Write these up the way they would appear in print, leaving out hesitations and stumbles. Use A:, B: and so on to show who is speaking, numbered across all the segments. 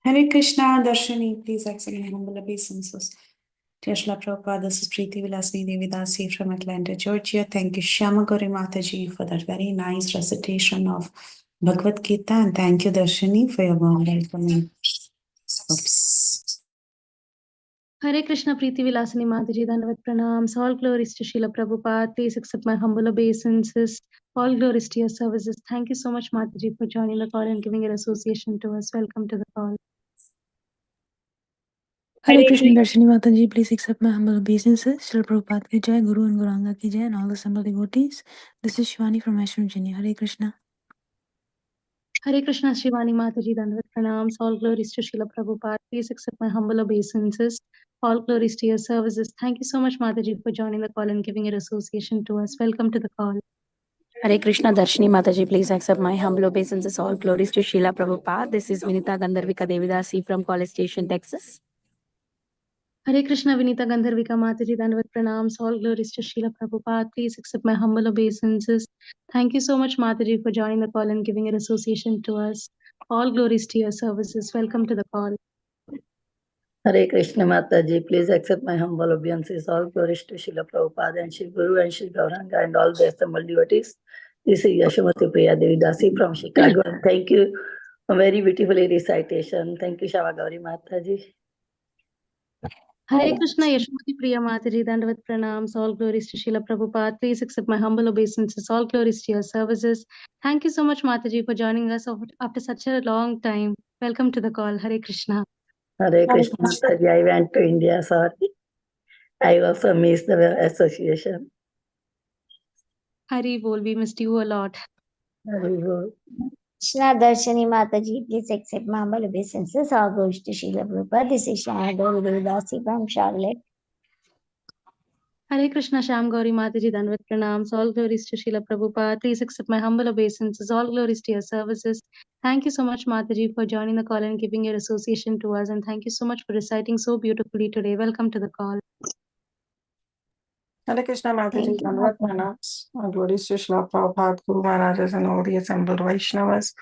A: Hare Krishna, Darshini, please accept my humble obeisances. Dear Shri Prabhupada, this is Preeti Vilasini Devidasi from Atlanta, Georgia. Thank you, Shyama Gauri Mataji, for that very nice recitation of Bhagavad Gita, and thank you, Darshini, for your warm welcoming. Oops.
B: Hare Krishna, Preeti Vilasini Mataji, Dandavat Pranams. All glories to Srila Prabhupada. Please accept my humble obeisances. All glories to your services. Thank you so much, Mataji, for joining the call and giving your association to us. Welcome to the call.
C: Hare Krishna, Darshini Mataji, please accept my humble obeisances. Srila Prabhupada ki jai, Guru and Guranga ki jai, and all the assembled devotees. This is Shivani from West Virginia. Hare Krishna.
B: Hare Krishna, Shivani Mataji, Dandavat Pranams. All glories to Srila Prabhupada. Please accept my humble obeisances. All glories to your services. Thank you so much, Mataji, for joining the call and giving your association to us. Welcome to the call.
D: Hare Krishna, Darshini Mataji, please accept my humble obeisances. All glories to Srila Prabhupada. This is Vinita Gandharvika Devidasi from College Station, Texas.
B: Hare Krishna, Vinita Gandharvika Mataji, Dandavat Pranams. All glories to Srila Prabhupada. Please accept my humble obeisances. Thank you so much, Mataji, for joining the call and giving your association to us. All glories to your services. Welcome to the call.
E: Hare Krishna Mataji, please accept my humble obeisances. All glories to Srila Prabhupada and Shri Guru and Shri Gauranga and all the assembled devotees. This is Yashamati Priya Devidasi from Chicago. And thank you for very beautifully recitation. Thank you, Shava Gauri Mataji.
B: Hare Krishna, Yashmati Priya Mataji, Dandavat Pranams. All glories to Srila Prabhupada. Please accept my humble obeisances. All glories to your services. Thank you so much, Mataji, for joining us after such a long time. Welcome to the call. Hare Krishna.
E: Hare Krishna Mataji, I went to India, sorry. I also missed the association.
B: Hari Bol, we missed you a lot.
E: Hari Bol.
F: Krishna Darshini Mataji, please accept my humble obeisances. All glories to Srila Prabhupada. This is Shama Gauri Devidasi from Charlotte.
B: Hare Krishna, Sham Gauri Mataji, Dandavat Pranams. All glories to Srila Prabhupada. Please accept my humble obeisances. All glories to your services. Thank you so much, Mataji, for joining the call and giving your association to us. And thank you so much for reciting so beautifully today. Welcome to the call.
G: Hare Krishna Mataji, Dandavat Pranams. All glories to Srila Prabhupada, Guru Maharajas, and all the assembled Vaishnavas.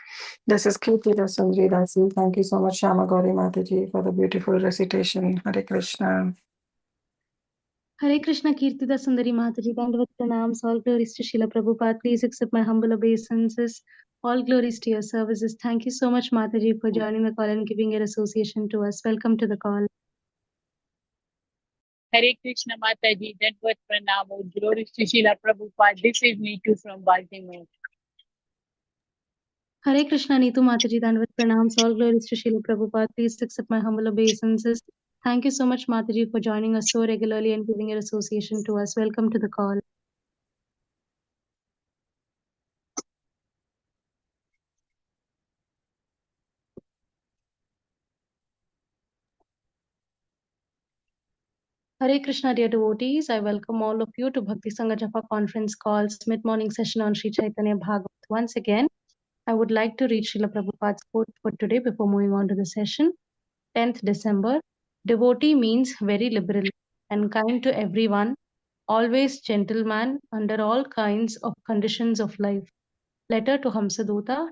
G: This is Kirti Rasundri Dasi. Thank you so much, Shama Gauri Mataji, for the beautiful recitation. Hare Krishna.
B: Hare Krishna, Kirtida Sundari Mataji, Dandavat Pranams. All glories to Srila Prabhupada. Please accept my humble obeisances. All glories to your services. Thank you so much, Mataji, for joining the call and giving your association to us. Welcome to the call.
H: Hare Krishna Mataji, Dandavat Pranam, glories to Srila Prabhupada. This is Neetu from Baltimore.
B: Hare Krishna, Neetu Mataji, Dandavat Pranams. All glories to Srila Prabhupada. Please accept my humble obeisances. Thank you so much, Mataji, for joining us so regularly and giving your association to us. Welcome to the call. Hare Krishna, dear devotees. I welcome all of you to Bhakti Sangha Japa conference call's mid-morning session on Sri Caitanya Bhagavata. Once again, I would like to read Srila Prabhupada's quote for today before moving on to the session. 10th December. Devotee means very liberal and kind to everyone, always gentleman under all kinds of conditions of life. Letter to Hamsadota,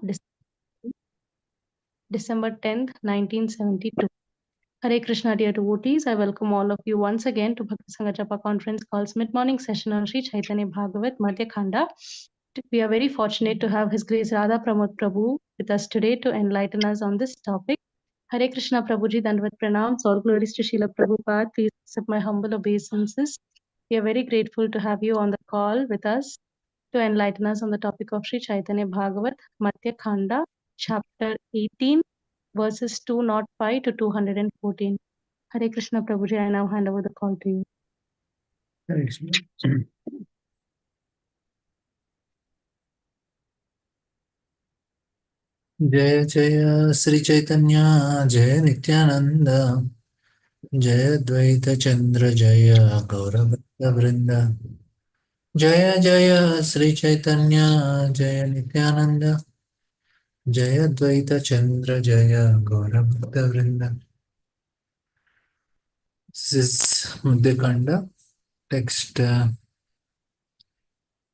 B: December 10th, 1972. Hare Krishna, dear devotees. I welcome all of you once again to Bhakti Sangha Japa conference call's mid-morning session on Sri Caitanya Bhagavat Madhya khanda. We are very fortunate to have His Grace Radha Pramod Prabhu with us today to enlighten us on this topic. Hare Krishna Prabhuji, Dandavat Pranams. All glories to Srila Prabhupada. Please accept my humble obeisances. We are very grateful to have you on the call with us to enlighten us on the topic of Sri Caitanya Bhagavat Madhya khanda, chapter 18, verses 205 to 214. Hare Krishna Prabhuji, I now hand over the call to you.
I: Hare Krishna. Jaya Jaya Sri Chaitanya Jaya Nityananda Jaya Dvaita Chandra Jaya Gauravata Vrinda Jaya Jaya Sri Chaitanya Jaya Nityananda Jaya Dvaita Chandra Jaya Gauravata Vrinda. This is Madhya khanda, text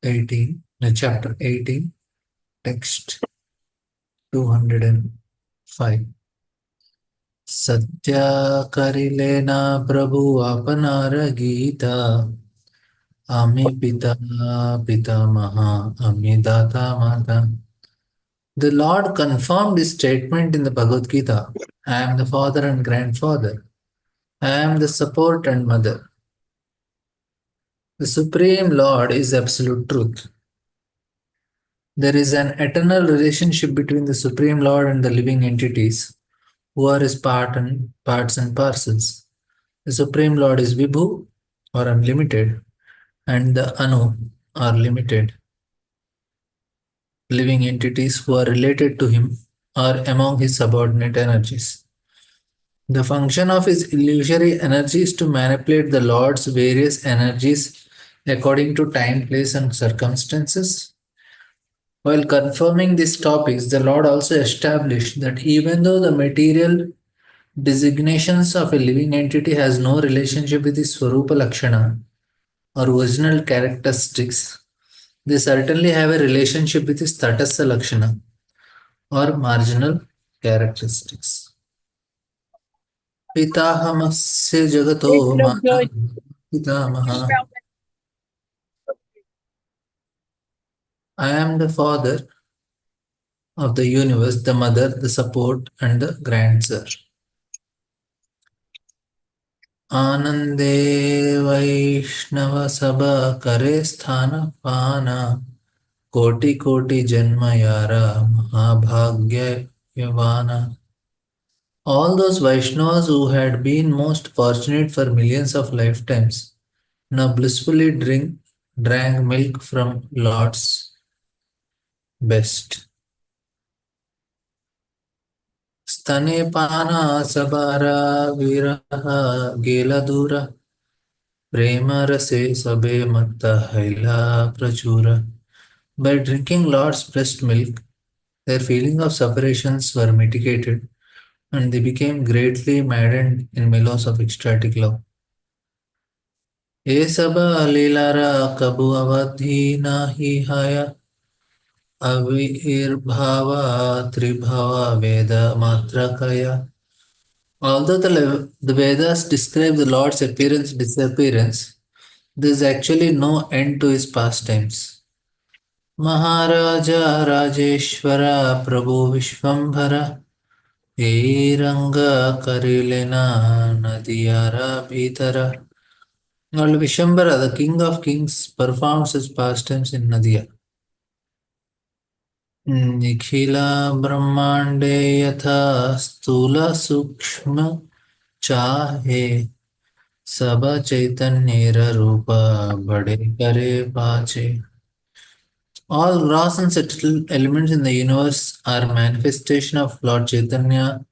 I: 18, chapter 18, text 205. सत्य करिलेना प्रभु अपनार गीता आमी पिता पितामहा आमी दाता माता. The Lord confirmed his statement in the Bhagavad Gita. I am the father and grandfather. I am the support and mother. The Supreme Lord is absolute truth. There is an eternal relationship between the Supreme Lord and the living entities, who are his parts and parcels. The Supreme Lord is Vibhu, or unlimited, and the Anu, are limited. Living entities who are related to him are among his subordinate energies. The function of his illusory energy is to manipulate the Lord's various energies according to time, place, and circumstances. While confirming these topics, the Lord also established that even though the material designations of a living entity has no relationship with his Swarupa Lakshana or original characteristics, they certainly have a relationship with his Tatastha Lakshana or marginal characteristics. Pitahamasya jagato
H: Little of
I: mata
H: George
I: pitamaha.
H: from
I: I am the father of the universe, the mother, the support, and the grandsir. Anande Vaishnava Sabha Kare Sthana Pana Koti Koti Janma Yara Mahabhagya Yavana. All those Vaishnavas who had been most fortunate for millions of lifetimes now blissfully drank milk from Lord's best. स्तनेपाना सबारा विरह गेला दूरा प्रेम रसे सबे मत्ता हैला प्रचुरा. By drinking Lord's breast milk, their feeling of separations were mitigated and they became greatly maddened in mellows of ecstatic love. ये सब लीलारा कबू अवधि नाही हाया avirbhava tribhava veda matrakaya. Although the Vedas describe the Lord's appearance disappearance, there is actually no end to his pastimes. Maharaja Rajeshwara Prabhu Vishwambhara Ranga Karilena Nadiyara Bhitara. Lord Vishwambhara, the King of Kings, performs his pastimes in Nadia. Nikhila ब्रह्मांडे यथा स्थूल सूक्ष्म चाहे सब चैतन्य रूप बड़े करे पाचे. All gross and subtle elements in the universe are manifestation of Lord Chaitanya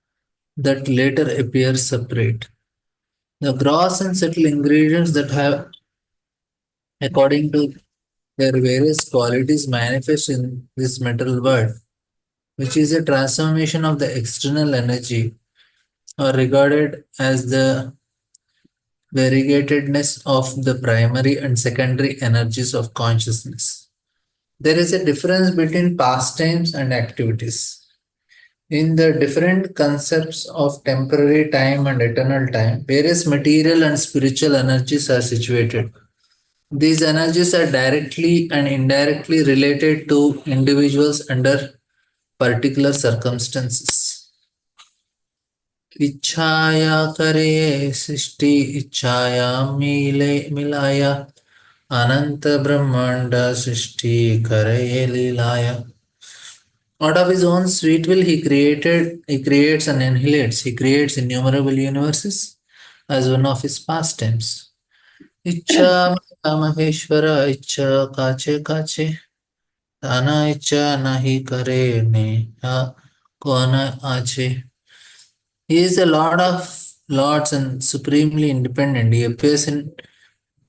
I: that later appear separate. The gross and subtle ingredients that have, according to their various qualities, manifest in this material world, which is a transformation of the external energy, are regarded as the variegatedness of the primary and secondary energies of consciousness. There is a difference between pastimes and activities. In the different concepts of temporary time and eternal time, various material and spiritual energies are situated. These energies are directly and indirectly related to individuals under particular circumstances. इच्छाया करे सृष्टि इच्छाया मिलाया अनंत ब्रह्मांड सृष्टि करे लीलाया. Out of his own sweet will he creates and annihilates. He creates innumerable universes as one of his pastimes. Ichha Maheshwara Ichha Kache Kache Tana Ichha Nahi Kare Neha Kona Ache. He is the Lord of Lords and supremely independent. He appears in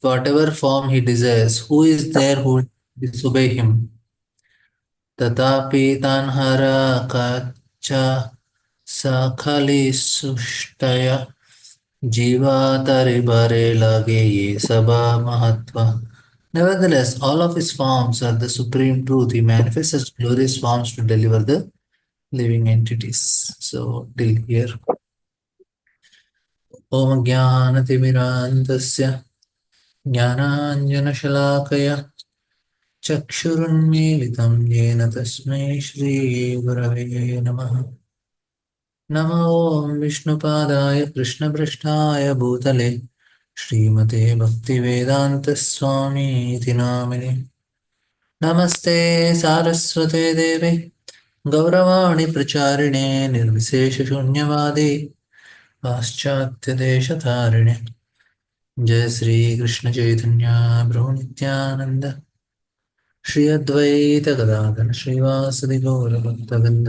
I: whatever form he desires. Who is there who will disobey him? Tatapi tanhara kacha sakhali sushtaya jiva taribare lage ye sabha mahatva. Nevertheless, all of his forms are the supreme truth. He manifests as glorious forms to deliver the living entities. So, till here. ॐ ज्ञानतिमिरान्धस्य ज्ञानाञ्जनशलाकया चक्षुरुन्मीलितं येन तस्मै श्रीगुरवे नमः। नमो ॐ विष्णुपादाय कृष्णपृष्ठाय भूतले श्रीमते भक्तिवेदान्तस्वामीति नामिने। नमस्ते सारस्वते देवे गौरवाणि प्रचारिणे निर्विशेषशून्यवादी पाश्चात्यदेशतारिणे। जय श्री कृष्ण चैतन्य प्रभु नित्यानंद श्री अद्वैत गदाधर श्रीवासदि गौर भक्तवृंद।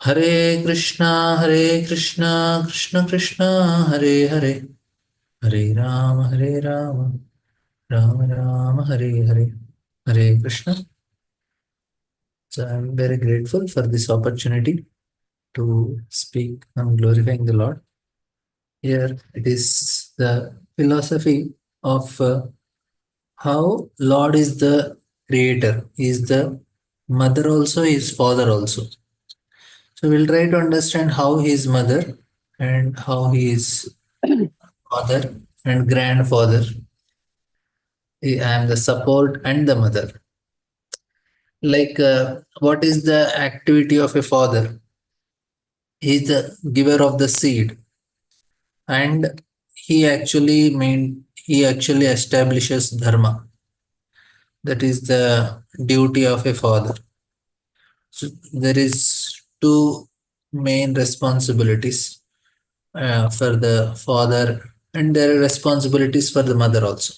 I: हरे कृष्णा कृष्ण कृष्ण हरे हरे, हरे राम राम राम हरे हरे। हरे Krishna. So I'm very grateful for this opportunity to speak on glorifying the Lord. Here it is the philosophy of how Lord is the creator, he is the mother also, he is father also. So we'll try to understand how he is mother and how he is father and grandfather. I am the support and the mother. Like what is the activity of a father? He is the giver of the seed, and he actually establishes dharma. That is the duty of a father. So there is two main responsibilities for the father, and there are responsibilities for the mother also.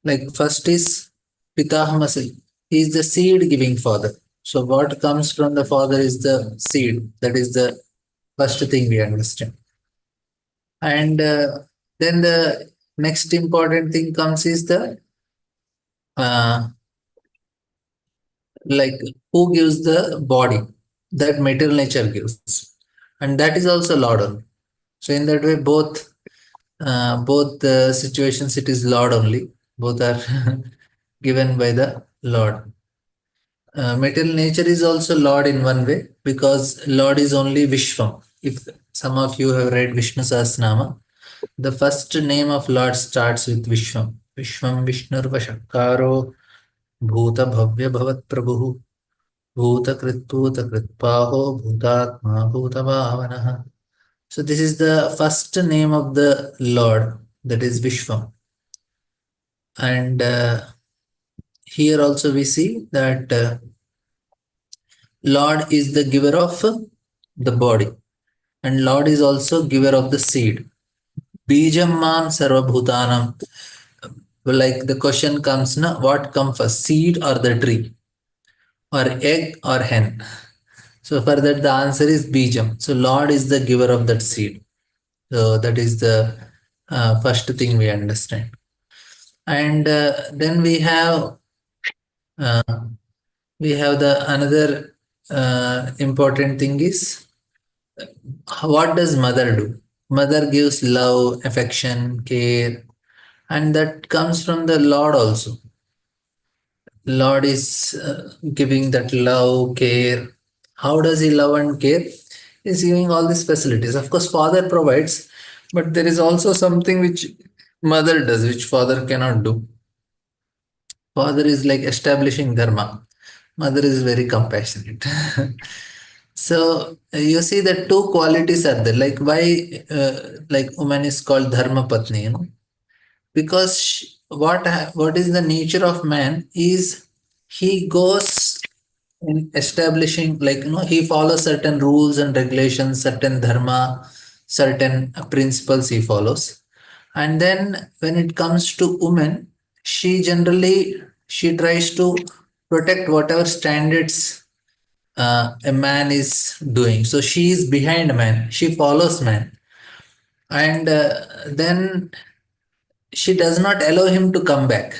I: Like first is Pitahamasi. He is the seed giving father. So what comes from the father is the seed. That is the first thing we understand. And then the next important thing comes is the uh, like who gives the body, that material nature gives, and that is also Lord only. So in that way, both the situations, it is Lord only. Both are given by the Lord. Material nature is also Lord in one way, because Lord is only Vishwam. If some of you have read Vishnu Sahasranama, the first name of Lord starts with Vishwam. Vishwam Vishnur Vashakaro Bhuta Bhavya Bhavat Prabhu Bhutakritpaho Bhutatma Bhutavavanaha. So this is the first name of the Lord, that is Vishwam. And here also we see that Lord is the giver of the body, and Lord is also giver of the seed. Bijam mam sarvabhutanam. Like the question comes, na, what comes first, seed or the tree, or egg or hen? So for that the answer is Bijam. So Lord is the giver of that seed. So that is the first thing we understand. And then we have the another important thing is, what does mother do? Mother gives love, affection, care, and that comes from the Lord also. Lord is giving that love, care. How does he love and care? He's giving all these facilities. Of course, father provides, but there is also something which mother does, which father cannot do. Father is like establishing dharma. Mother is very compassionate. So you see that two qualities are there. Like why, like woman is called dharma patni, because what is the nature of man is, he goes in establishing, like he follows certain rules and regulations, certain dharma, certain principles he follows. And then when it comes to women, she tries to protect whatever standards a man is doing. So she is behind man, she follows man, and then she does not allow him to come back.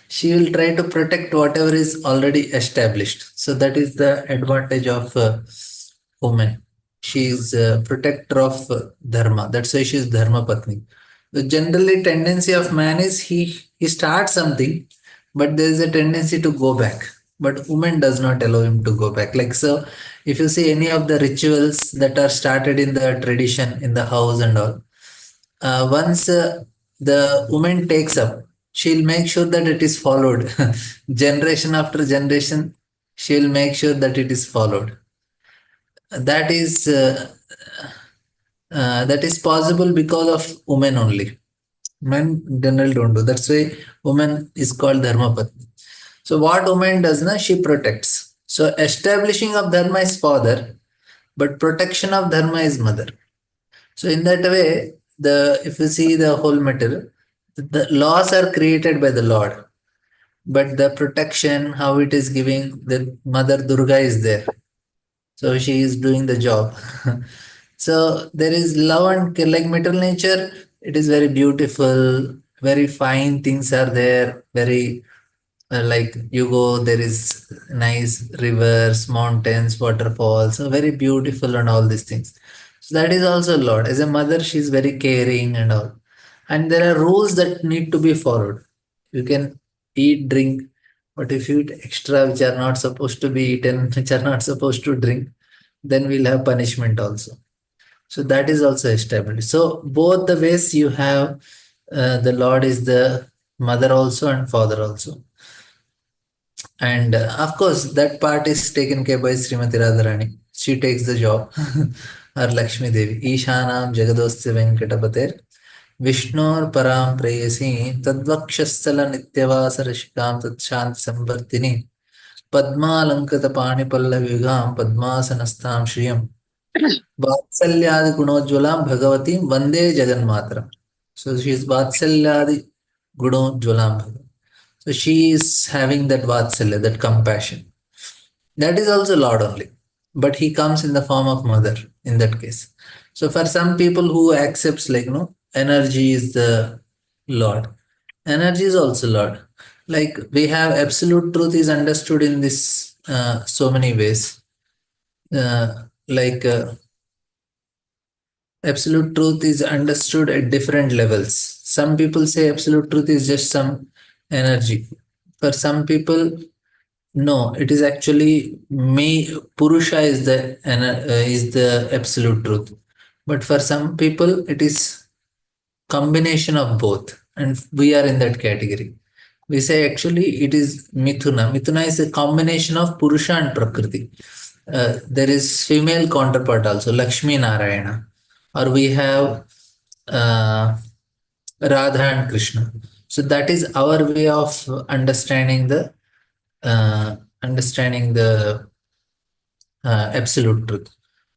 I: She will try to protect whatever is already established. So that is the advantage of woman. She is a protector of dharma. That's why she is dharma patni. The generally tendency of man is he starts something, but there is a tendency to go back. but woman does not allow him to go back. Like, so if you see any of the rituals that are started in the tradition in the house and all, once the woman takes up, she'll make sure that it is followed. Generation after generation, she'll make sure that it is followed. That is possible because of women only. Men generally don't do. That's why woman is called dharma patni. So what woman does na, she protects. So establishing of dharma is father, but protection of dharma is mother. So in that way, the if you see the whole matter, the laws are created by the Lord, but the protection, how it is giving, the Mother Durga is there. So she is doing the job. So there is love and care, like maternal nature. It is very beautiful, very fine things are there. Very like you go, there is nice rivers, mountains, waterfalls, so very beautiful and all these things. So that is also a lot. As a mother, she is very caring and all. And there are rules that need to be followed. You can eat, drink, but if you eat extra which are not supposed to be eaten, which are not supposed to drink, then we'll have punishment also. So that is also established. So both the ways you have, the Lord is the mother also and father also. And of course, that part is taken care by Srimati Radharani. She takes the job. Or Lakshmi Devi. Ishanam Jagadosya Venkatapater Vishnor Param Prayasi Tadvakshastala Nityavasa Rashikam Tatshanti Samvartini Padma Lankata Pani Pallavigam Padmasanastam Shriyam Vatsalyadi Gunojwalam Bhagavati Vande Jaganmatra. So she is Vatsalyadi Gunojwalam Bhagavati. So she is having that Vatsalya, that compassion. That is also Lord only. But he comes in the form of mother in that case. So for some people who accepts like energy is the Lord. Energy is also Lord. Like we have absolute truth is understood in this so many ways. Like absolute truth is understood at different levels. Some people say absolute truth is just some energy. For some people, no, it is actually me. Purusha is the absolute truth. But for some people, it is combination of both, and we are in that category. We say actually it is Mithuna. Mithuna is a combination of Purusha and Prakriti. There is female counterpart also, Lakshmi Narayana, or we have uh, Radha and Krishna. So that is our way of understanding the absolute truth.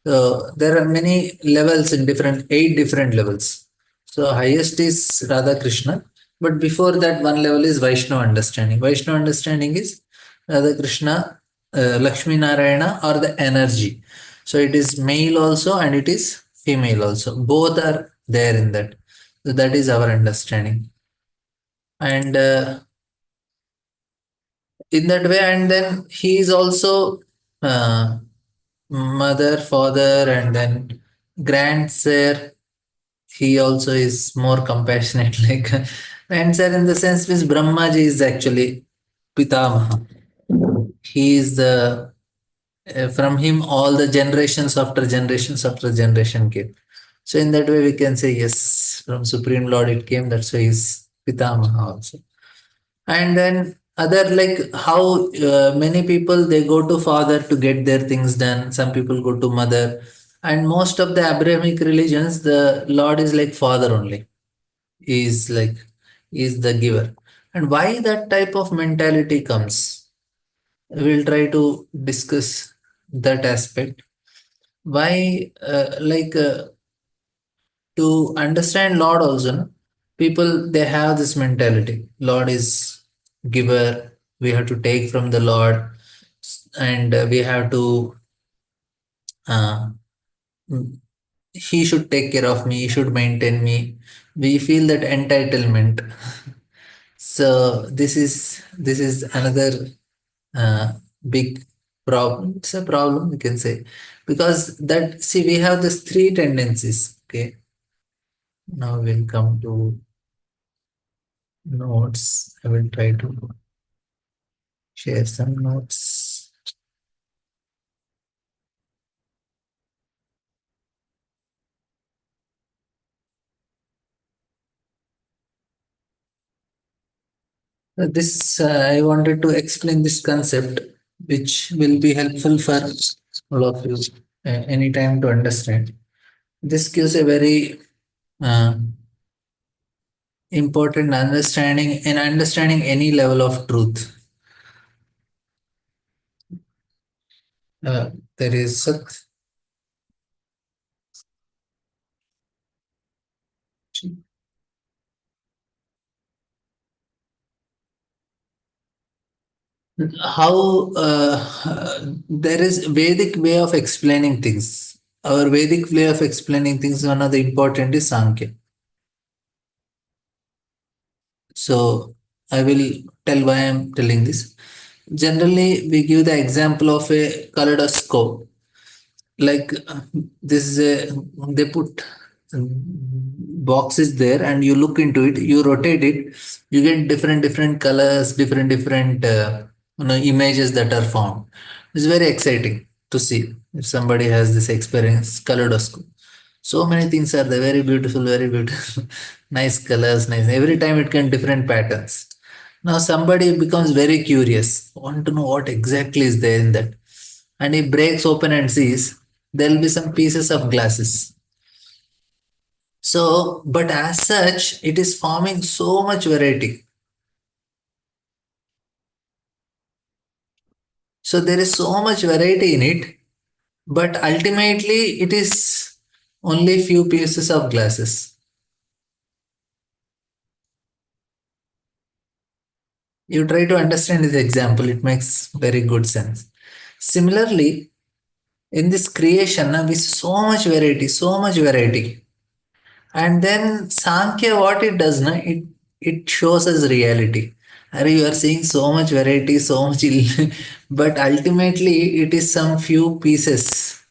I: So there are many levels in eight different levels. So highest is Radha Krishna, but before that one level is Vaishnava understanding. Vaishnava understanding is Radha Krishna, Lakshmi Narayana, or the energy. So it is male also and it is female also. Both are there in that. So that is our understanding. And in that way, and then he is also mother, father, and then grandsir. He also is more compassionate. Like grandsir in the sense means Brahmaji is actually Pitamaha. He is the from him all the generations after generation came. So in that way we can say yes, from Supreme Lord it came. That's why he's Pitamaha also. And then other like how many people they go to father to get their things done, some people go to mother, and most of the Abrahamic religions the Lord is like father only, is like is the giver. And why that type of mentality comes, we'll try to discuss that aspect. Why to understand Lord also, no? People they have this mentality. Lord is giver. We have to take from the Lord, and we have to. Uh, he should take care of me. He should maintain me. We feel that entitlement. So this is another big problem. It's a problem we can say, because that see we have these three tendencies. Okay, now we'll come to notes. I will try to share some notes. This I wanted to explain this concept, which will be helpful for all of you anytime to understand. This gives a very uh, important understanding in understanding any level of truth. There is Sat. How there is Vedic way of explaining things. Our Vedic way of explaining things, one of the important is Sankhya. So I will tell why I am telling this. Generally, we give the example of a kaleidoscope. Like this is a they put boxes there, and you look into it, you rotate it, you get different colors, different images that are formed. It's very exciting to see if somebody has this experience. Kaleidoscope. So many things are there, very beautiful, nice colors, nice. Every time it can different patterns. Now somebody becomes very curious, want to know what exactly is there in that. And he breaks open and sees there'll be some pieces of glasses. So, but as such, it is forming so much variety. So there is so much variety in it, but ultimately it is only few pieces of glasses. You try to understand this example, it makes very good sense. Similarly, in this creation, we see so much variety. And then Sankhya, what it does, it shows us reality. You are seeing so much variety, so much, but ultimately it is some few pieces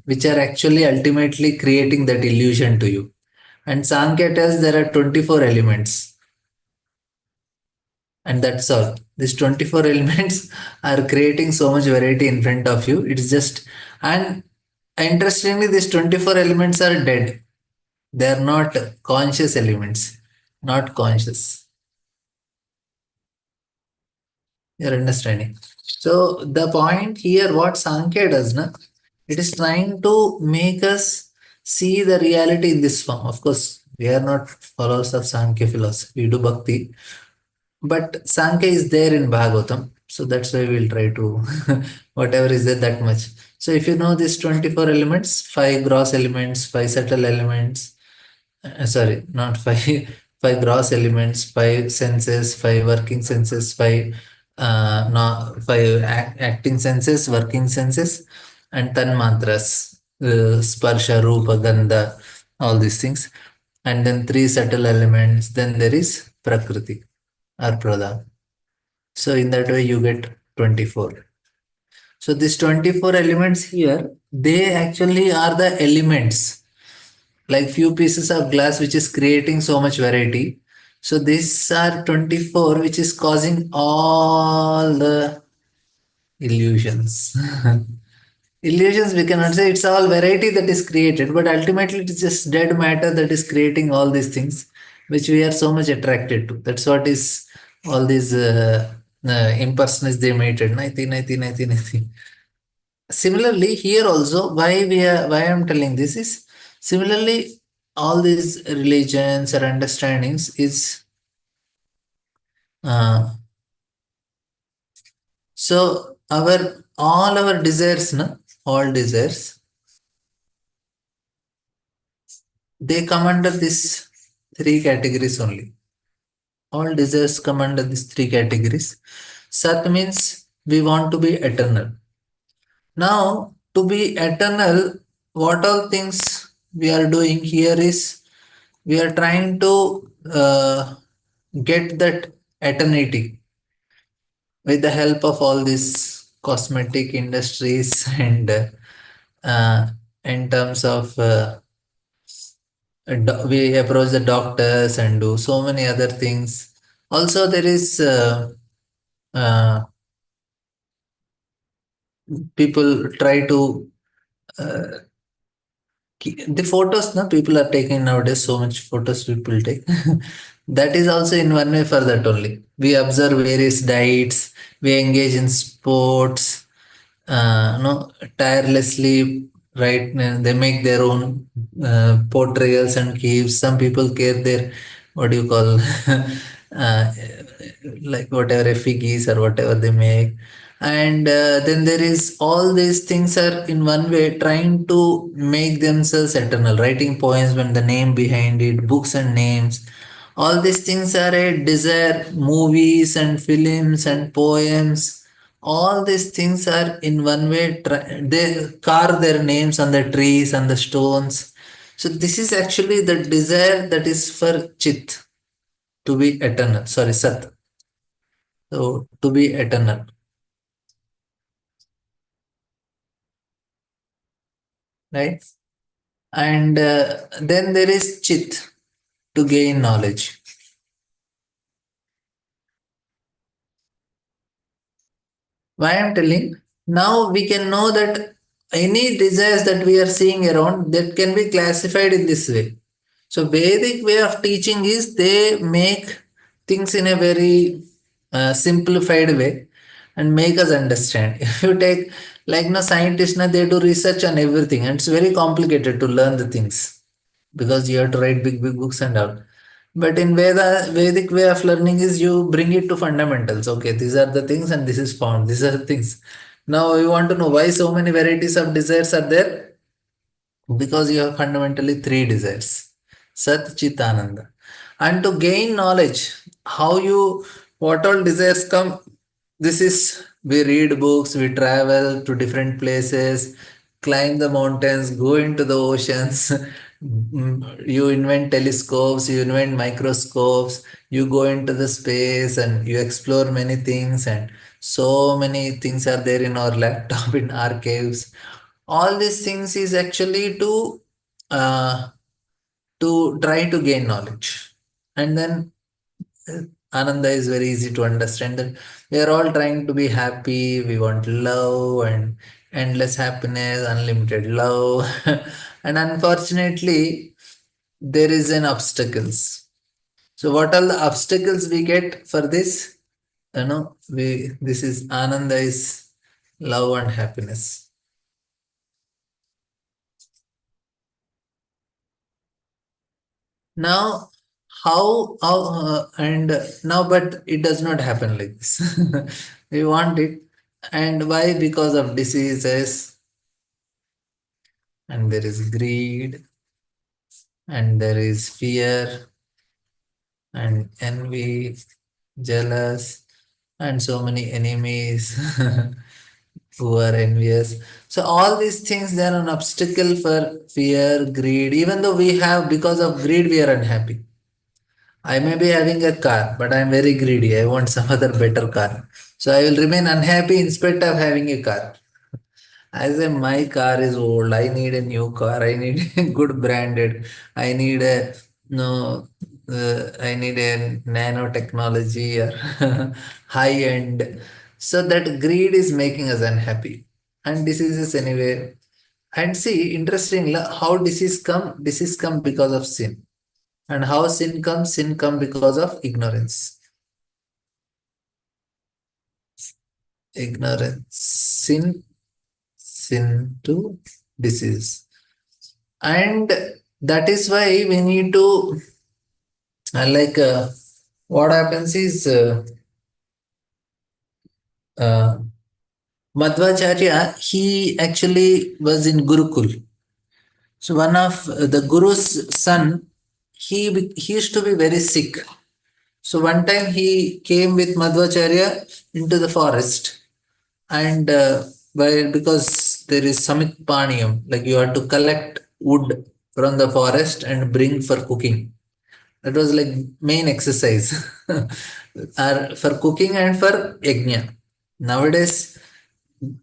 I: which are actually ultimately creating that illusion to you. And Sankhya tells there are 24 elements. And that's all. These 24 elements are creating so much variety in front of you. It's just, and interestingly, these 24 elements are dead. They are not conscious elements, not conscious. You're understanding. So the point here, what Sankhya does, it is trying to make us see the reality in this form. Of course, we are not followers of Sankhya philosophy. We do bhakti, but Sankhya is there in Bhagavatam. So that's why we'll try to whatever is there that much. So if you know these 24 elements, 5 gross elements, 5 subtle elements, sorry, not five, five gross elements, 5 senses, 5 working senses, 5 no, 5 acting senses, working senses, and 10 mantras, sparsha, rupa, gandha, all these things. And then 3 subtle elements. Then there is prakriti or pradhan. So in that way you get 24. So these 24 elements here, they actually are the elements, like few pieces of glass which is creating so much variety. So these are 24 which is causing all the illusions. Illusions we cannot say, it's all variety that is created, but ultimately it is just dead matter that is creating all these things which we are so much attracted to. That's what is all these impersonalists they made it. Nothing. Similarly, here also, why I'm telling this is similarly all these religions or understandings is so all our desires, all desires, they come under this three categories only. All desires come under these three categories. Sat means we want to be eternal. Now, to be eternal, what all things we are doing here is we are trying to get that eternity with the help of all these cosmetic industries and uh, in terms of we approach the doctors and do so many other things. Also, there is people try to uh, the photos, no, people are taking nowadays, so much photos people take. That is also in one way for that only. We observe various diets, we engage in sports, no, tirelessly, right? They make their own portrayals and keeps. Some people care their, what do you call, uh, like whatever effigies or whatever they make. And then there is all these things are in one way trying to make themselves eternal, writing poems when the name behind it, books and names. All these things are a desire, movies and films and poems. All these things are in one way, they carve their names on the trees and the stones. So this is actually the desire that is for Chit, to be eternal. Sorry, Sat. So to be eternal. Right? And then there is Chit, to gain knowledge. Why I'm telling? Now we can know that any desires that we are seeing around, that can be classified in this way. So Vedic way of teaching is they make things in a very simplified way and make us understand. If you take like no scientists, na, they do research on everything and it's very complicated to learn the things because you have to write big books and all. But in Vedic way of learning is you bring it to fundamentals. Okay, these are the things and this is found. These are the things. Now you want to know why so many varieties of desires are there? Because you have fundamentally three desires. Sat, Chit, Ananda. And to gain knowledge, how you, what all desires come, this is, we read books, we travel to different places, climb the mountains, go into the oceans, you invent telescopes, you invent microscopes, you go into the space and you explore many things, and so many things are there in our laptop in archives. All these things is actually uh, to try to gain knowledge. And then Ananda is very easy to understand, that we are all trying to be happy, we want love and endless happiness, unlimited love. And unfortunately, there is an obstacles. So what are the obstacles we get for this? This is Ananda is love and happiness. Now, and now, but it does not happen like this. We want it. And why? Because of diseases, and there is greed, and there is fear, and envy, jealous, and so many enemies who are envious. So all these things, they are an obstacle for fear, greed. Even though we have, because of greed, we are unhappy. I may be having a car, but I'm very greedy. I want some other better car. So I will remain unhappy in spite of having a car. I say my car is old. I need a new car. I need a good branded. I need a no. I need a nanotechnology or high end. So that greed is making us unhappy, and diseases anyway. And see, interestingly, how disease come? Disease come because of sin. And how sin comes? Sin comes because of ignorance. Ignorance. Sin to disease. And that is why we need to, what happens is, Madhvacharya, he actually was in Gurukul. So one of the Guru's son, he used to be very sick. So one time he came with Madhvacharya into the forest, and because there is Samit Paniyam, like you have to collect wood from the forest and bring for cooking. That was like main exercise for cooking and for yajna. Nowadays,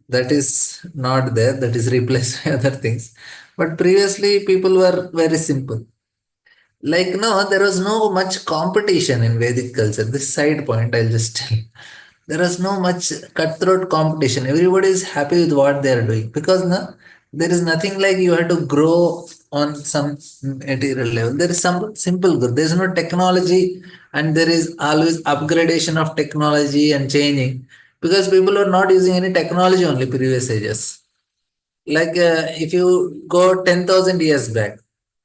I: that is not there, that is replaced by other things. But previously, people were very simple. Like, no, there was no much competition in Vedic culture. This side point I'll just tell. There is no much cutthroat competition. Everybody is happy with what they are doing because no, there is nothing like you have to grow on some material level. There is some simple growth. There is no technology, and there is always upgradation of technology and changing because people are not using any technology only previous ages. Like if you go 10,000 years back,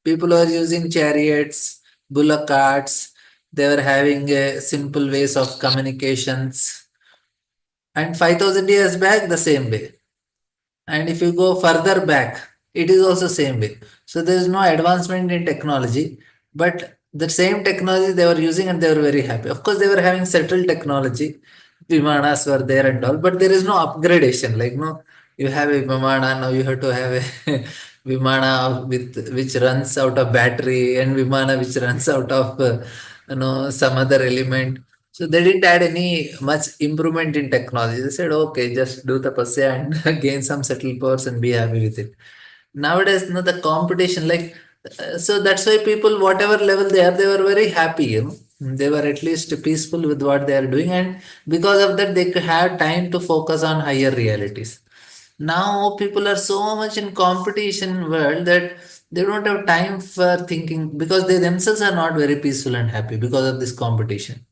I: people were using chariots, bullock carts, they were having simple ways of communications, and 5,000 years back, the same way. And if you go further back, it is also same way. So there is no advancement in technology, but the same technology they were using and they were very happy. Of course, they were having settled technology. Vimanas were there and all, but there is no upgradation. Like no, you have a Vimana, now you have to have a Vimana with which runs out of battery and Vimana which runs out of some other element. So they didn't add any much improvement in technology. They said, okay, just do tapasya and gain some settled powers and be happy with it. Nowadays, no, the competition, like, so that's why people, whatever level they are, they were very happy, you know. They were at least peaceful with what they are doing, and because of that, they could have time to focus on higher realities. Now, people are so much in competition world that they don't have time for thinking because they themselves are not very peaceful and happy because of this competition.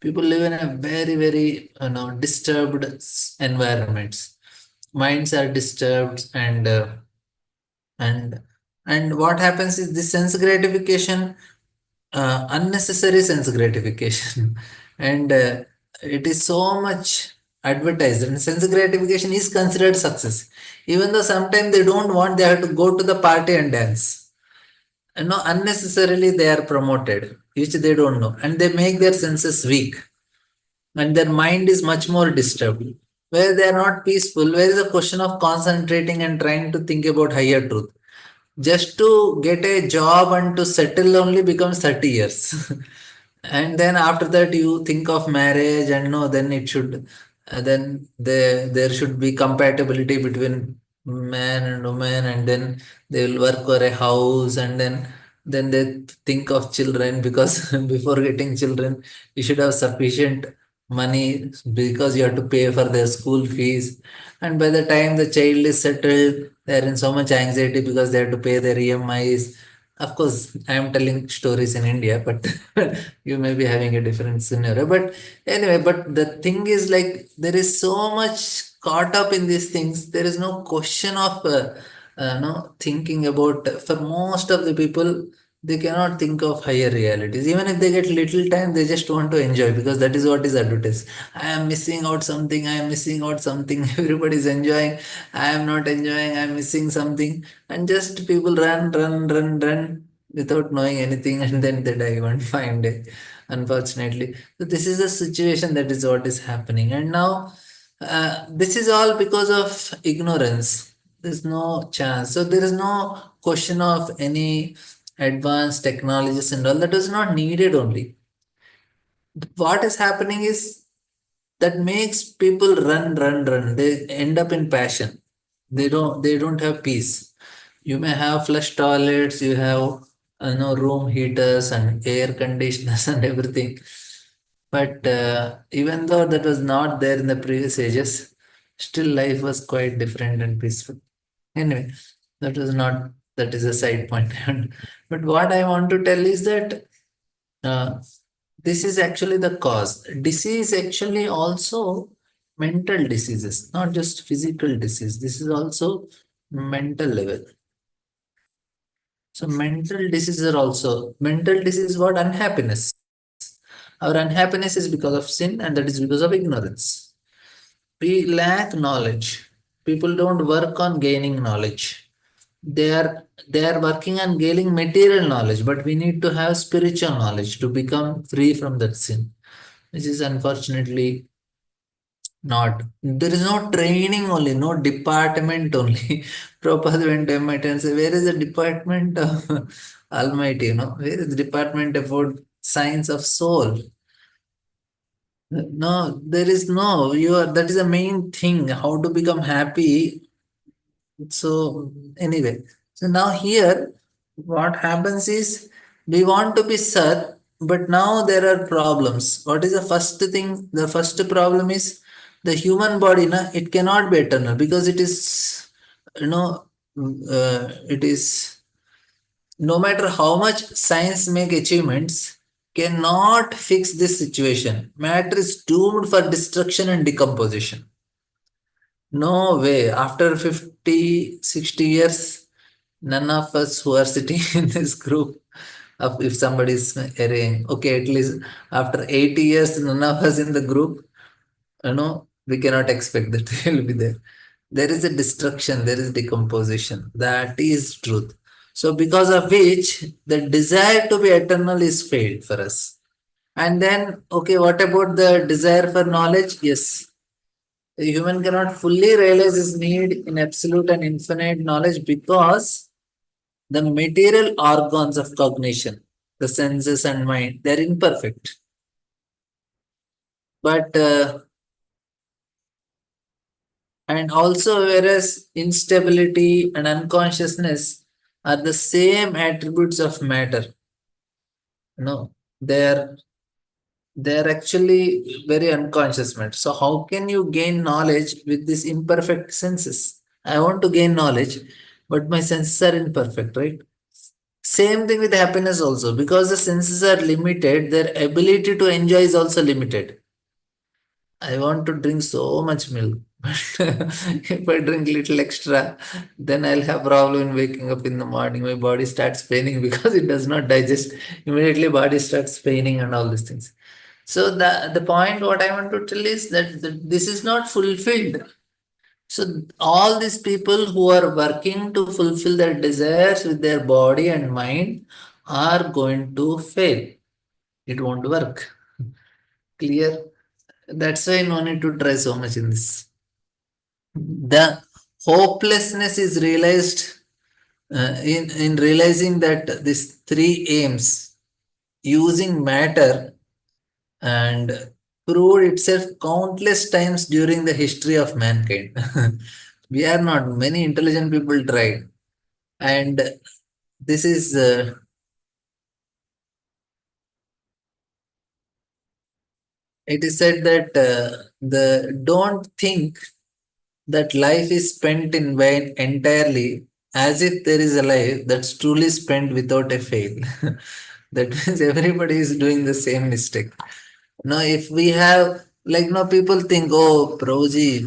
I: People live in a very disturbed environments. Minds are disturbed, and and what happens is this sense gratification, unnecessary sense gratification, and it is so much advertised, and sense gratification is considered success, even though sometimes they don't want, they have to go to the party and dance, and no, unnecessarily they are promoted which they don't know, and they make their senses weak, and their mind is much more disturbed. Where they are not peaceful, where is a question of concentrating and trying to think about higher truth. Just to get a job and to settle only becomes 30 years. And then after that you think of marriage, and no, then it should, then there should be compatibility between man and woman, and then they will work for a house, and then they think of children because before getting children you should have sufficient money because you have to pay for their school fees, and by the time the child is settled they are in so much anxiety because they have to pay their EMIs. Of course, I am telling stories in India, but you may be having a different scenario. But anyway, but the thing is like there is so much caught up in these things. There is no question of no thinking about. For most of the people, they cannot think of higher realities. Even if they get little time, they just want to enjoy because that is what is advertised. I am missing out something. I am missing out something. Everybody is enjoying. I am not enjoying. I am missing something, and just people run without knowing anything, and then they die one fine day, unfortunately. So this is a situation, that is what is happening, and now this is all because of ignorance. There's no chance, so there is no question of any advanced technologies and all, that is not needed. Only what is happening is that makes people run. They end up in passion. They don't have peace. You may have flush toilets, you have room heaters and air conditioners and everything, but even though that was not there in the previous ages, still life was quite different and peaceful. Anyway, that was not, that is a side point. But what I want to tell is that uh, this is actually the cause. Disease actually also mental diseases, not just physical disease. This is also mental level. So mental diseases are also, mental disease, what? Unhappiness. Our unhappiness is because of sin, and that is because of ignorance. We lack knowledge. People don't work on gaining knowledge. They are working on gaining material knowledge, but we need to have spiritual knowledge to become free from that sin. This is unfortunately not. There is no training only, no department only. Prabhupada went to MIT and said, where is the department of Almighty? Where is the department about science of soul? No, there is no. That is the main thing. How to become happy. So anyway, so now here, what happens is we want to be Sat, but now there are problems. What is the first thing? The first problem is the human body, it cannot be eternal because it is, it is, no matter how much science make achievements, cannot fix this situation. Matter is doomed for destruction and decomposition. No way. After 50, 60 years, none of us who are sitting in this group, if somebody is arraying, okay, at least after 80 years, none of us in the group, we cannot expect that they will be there. There is a destruction, there is decomposition. That is truth. So, because of which the desire to be eternal is failed for us. And then, okay, what about the desire for knowledge? Yes, the human cannot fully realize his need in absolute and infinite knowledge because the material organs of cognition, the senses and mind, they're imperfect. But and also, whereas instability and unconsciousness are the same attributes of matter, they're actually very unconscious matter. So how can you gain knowledge with these imperfect senses? I want to gain knowledge, but my senses are imperfect, right? Same thing with happiness also, because the senses are limited, their ability to enjoy is also limited. I want to drink so much milk, but if I drink little extra, then I'll have problem in waking up in the morning. My body starts paining because it does not digest. Immediately body starts paining and all these things. So the point what I want to tell is that this is not fulfilled. So all these people who are working to fulfill their desires with their body and mind are going to fail. It won't work. Clear? That's why no need to try so much in this. The hopelessness is realized in realizing that these three aims, using matter, and proved itself countless times during the history of mankind. We are not, many intelligent people tried. And this is, it is said that don't think that life is spent in vain entirely, as if there is a life that's truly spent without a fail. That means everybody is doing the same mistake. Now, if we have, like, no, people think, oh, Proji,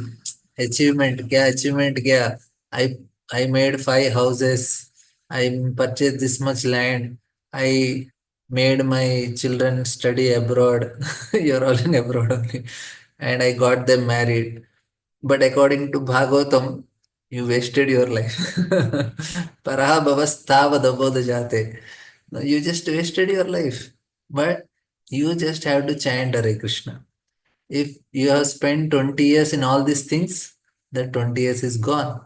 I: achievement, kya? I made 5 houses. I purchased this much land. I made my children study abroad. You're all in abroad only. And I got them married. But according to Bhagavatam, you wasted your life. Paraha bhavastava jate. No, you just wasted your life. But you just have to chant Hare Krishna. If you have spent 20 years in all these things, that 20 years is gone.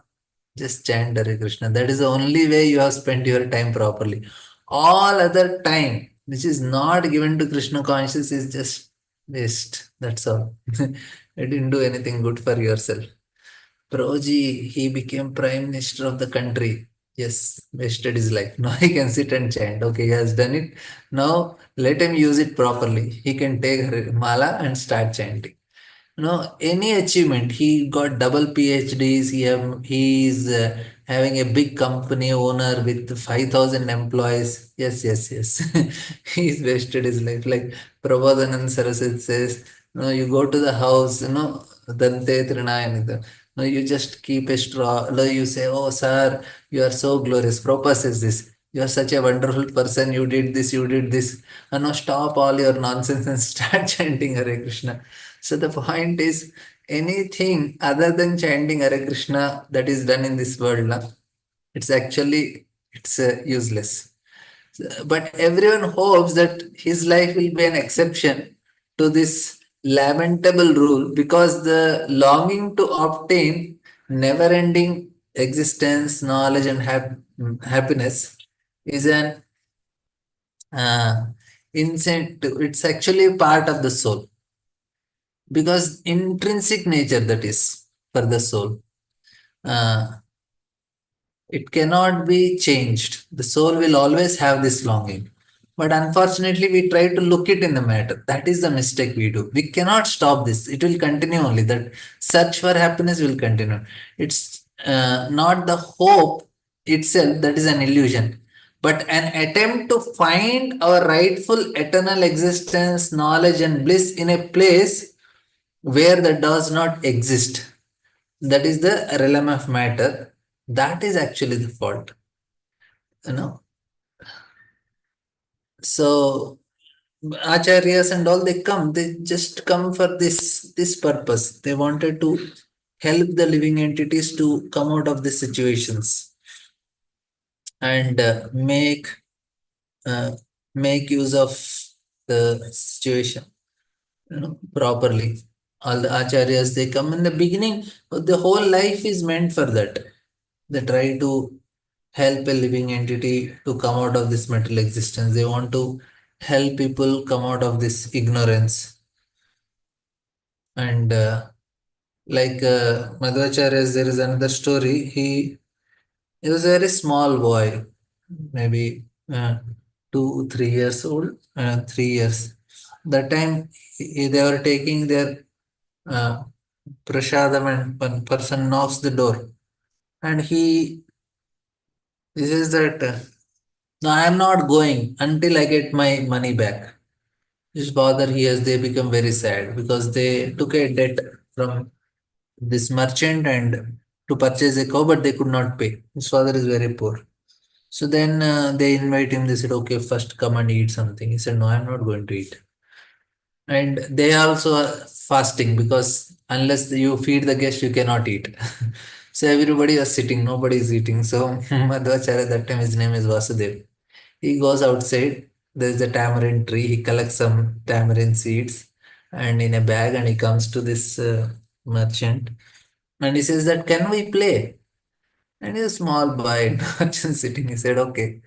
I: Just chant Hare Krishna. That is the only way you have spent your time properly. All other time, which is not given to Krishna consciousness, is just waste. That's all. You didn't do anything good for yourself. Proji, he became prime minister of the country. Yes, wasted his life. Now he can sit and chant. Okay, he has done it. Now let him use it properly. He can take mala and start chanting. Any achievement. He got double PhDs. He is having a big company owner with 5,000 employees. Yes. He's wasted his life. Like Prabodhanand Saraswat says, you go to the house, Dante Trinayanita. No, you just keep a straw. No, you say, oh, sir, you are so glorious. Prabhupada says this. You are such a wonderful person. You did this, you did this. No, stop all your nonsense and start chanting Hare Krishna. So the point is, anything other than chanting Hare Krishna that is done in this world, it's useless. But everyone hopes that his life will be an exception to this lamentable rule because the longing to obtain never-ending existence, knowledge, and happiness is an uh, incentive. It's actually part of the soul because intrinsic nature that is for the soul. It cannot be changed. The soul will always have this longing. But unfortunately, we try to look it in the matter. That is the mistake we do. We cannot stop this. It will continue only. That search for happiness will continue. It's not the hope itself that is an illusion, but an attempt to find our rightful eternal existence, knowledge, and bliss in a place where that does not exist. That is the realm of matter. That is actually the fault. You know. So acharyas and all, they just come for this purpose. They wanted to help the living entities to come out of the situations and uh, make use of the situation, properly. All the acharyas, they come in the beginning. The whole life is meant for that. They try to help a living entity to come out of this material existence. They want to help people come out of this ignorance. And Madhvacharya's, there is another story. He was a very small boy, maybe 2, 3 years old, 3 years. That time they were taking their uh, prasadam, and one person knocks the door, and he says that no, I am not going until I get my money back. His father, they become very sad because they took a debt from this merchant and to purchase a cow, but they could not pay. His father is very poor. So then they invite him. They said, okay, first come and eat something. He said, no, I'm not going to eat. And they also are fasting because unless you feed the guest, you cannot eat. So everybody was sitting, nobody is eating. So Madhvacharya, that time his name is Vasudev. He goes outside. There's a tamarind tree. He collects some tamarind seeds and in a bag, and he comes to this merchant and he says that, can we play? And he's a small boy, merchant sitting. He said, okay.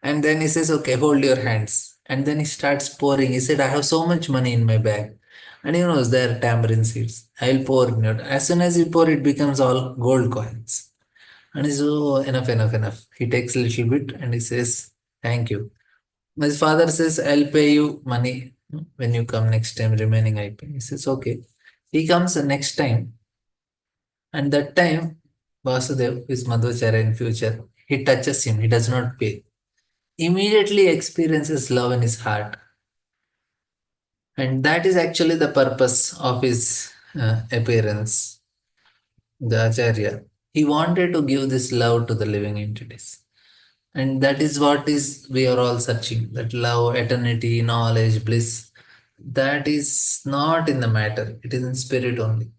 I: And then he says, okay, hold your hands. And then he starts pouring. He said, I have so much money in my bag. And he knows there are tamarind seeds. I'll pour in it. As soon as you pour, it becomes all gold coins. And he says, oh, enough, enough, enough. He takes a little bit and he says, thank you. His father says, I'll pay you money when you come next time, remaining I pay. He says, okay. He comes the next time, and that time, Vasudev, his Madhvacharya in future, he touches him, he does not pay. Immediately experiences love in his heart. And that is actually the purpose of his appearance, the Acharya. He wanted to give this love to the living entities. And that is what is we are all searching, that love, eternity, knowledge, bliss. That is not in the matter, it is in spirit only.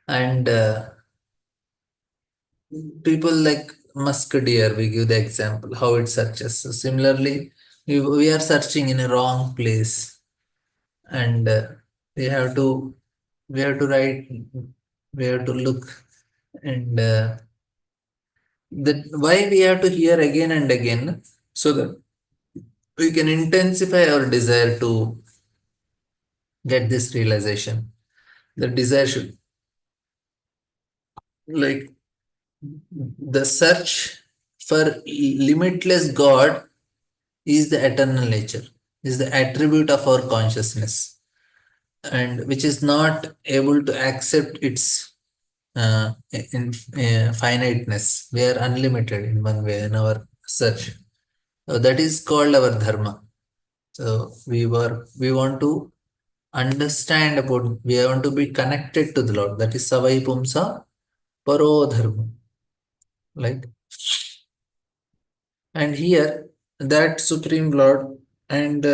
I: And people like musk deer, we give the example how it searches. So similarly, we are searching in a wrong place, and we have to write, we have to look, and that why we have to hear again and again, so that we can intensify our desire to get this realization. The desire should, like, the search for limitless God is the eternal nature, is the attribute of our consciousness, and which is not able to accept its finiteness. We are unlimited in one way in our search. So that is called our dharma. So we want to understand about, we want to be connected to the Lord. That is savai pumsa paro dharma. Like, and here that Supreme Lord, and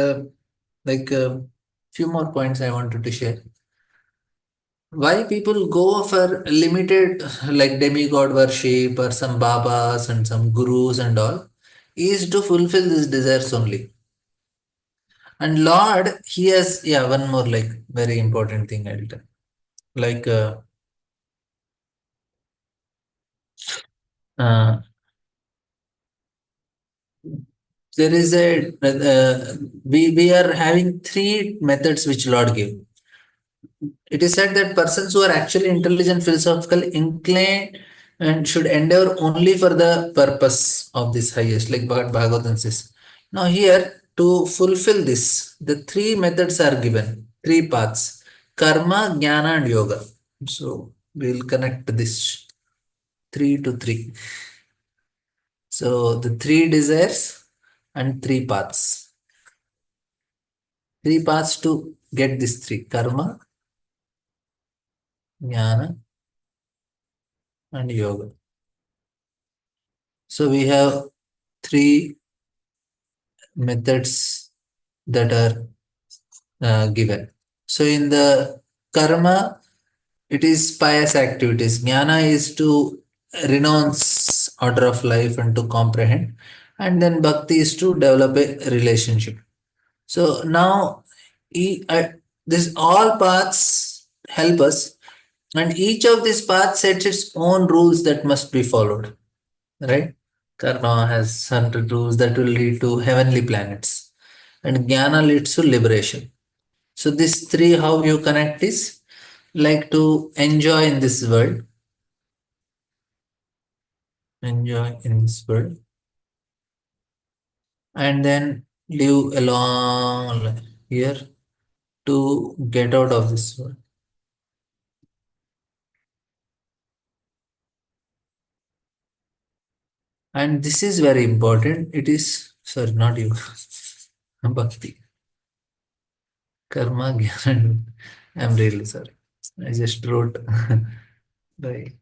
I: few more points I wanted to share. Why people go for limited, like demigod worship or some babas and some gurus and all, is to fulfill these desires only. And Lord, he has, yeah, one more like very important thing I'll tell. Like there is a we are having three methods which Lord gave. It is said that persons who are actually intelligent, philosophical, inclined, and should endeavor only for the purpose of this highest, like Bhagavatam says, Now here to fulfill this, the three methods are given, three paths, karma, jnana and yoga. So we'll connect this 3 to 3. So the three desires and three paths. Three paths to get this three, karma, jnana and yoga. So we have three methods that are given. So in the karma, it is pious activities. Jnana is to renounce order of life and to comprehend. And then bhakti is to develop a relationship. So now this all paths help us, and each of these paths sets its own rules that must be followed. Right? Karma has 100 rules that will lead to heavenly planets, and jnana leads to liberation. So these three, how you connect is like to enjoy in this world, and then live along here to get out of this world. And this is very important. It is, sorry, not you, bhakti, karma, jnana. I'm really sorry. I just wrote right.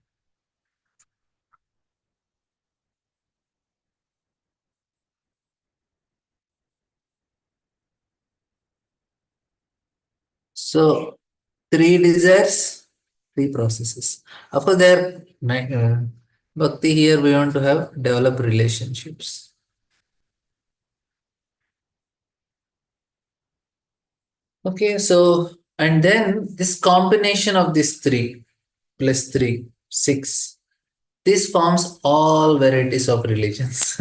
I: So three desires, three processes. Of course, there bhakti here we want to have develop relationships. Okay, so and then this combination of these three plus three, 6. This forms all varieties of religions.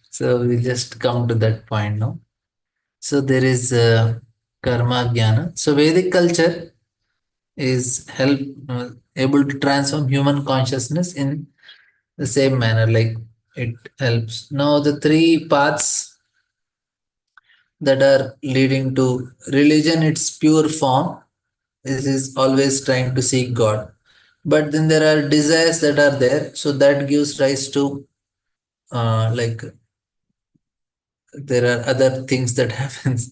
I: So we'll just come to that point now. So there is karma jnana. So Vedic culture is able to transform human consciousness in the same manner, like it helps. Now the three paths that are leading to religion, its pure form, this is always trying to seek God. But then there are desires that are there, so that gives rise to like there are other things that happens.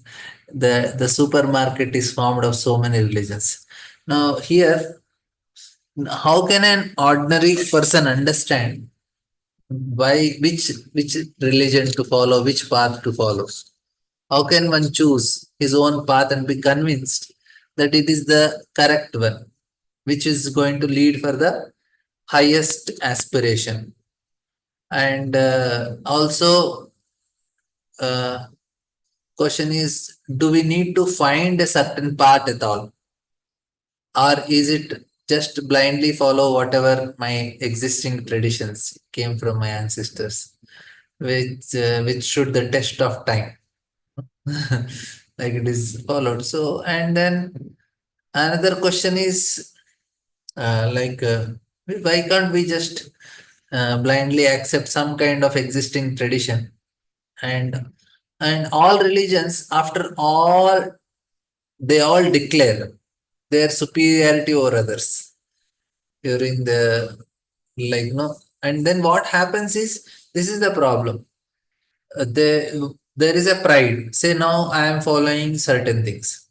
I: The supermarket is formed of so many religions. Now here, how can an ordinary person understand why which religion to follow, which path to follow? How can one choose his own path and be convinced that it is the correct one, which is going to lead for the highest aspiration? And also, question is, do we need to find a certain path at all, or is it just blindly follow whatever my existing traditions came from my ancestors, which should the test of time, like it is followed. So and then another question is why can't we just blindly accept some kind of existing tradition, and all religions after all, they all declare their superiority over others during the, like, no. And then what happens is, this is the problem. There is a pride. Say now I am following certain things.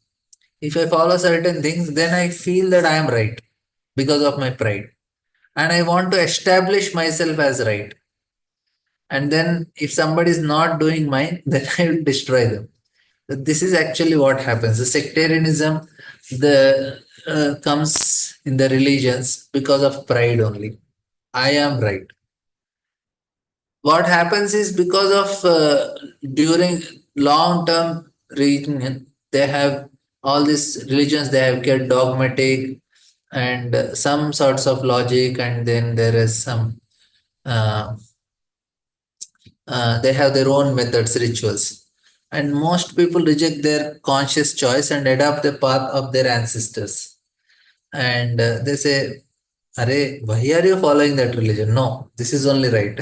I: If I follow certain things, then I feel that I am right because of my pride. And I want to establish myself as right. And then if somebody is not doing mine, then I will destroy them. This is actually what happens. The sectarianism, the comes in the religions because of pride only. I am right. What happens is, because of during long term reading, they have all these religions, they have get dogmatic and some sorts of logic, and then there is some uh, they have their own methods, rituals, and most people reject their conscious choice and adopt the path of their ancestors. And they say, "Arey, why are you following that religion? No, this is only right."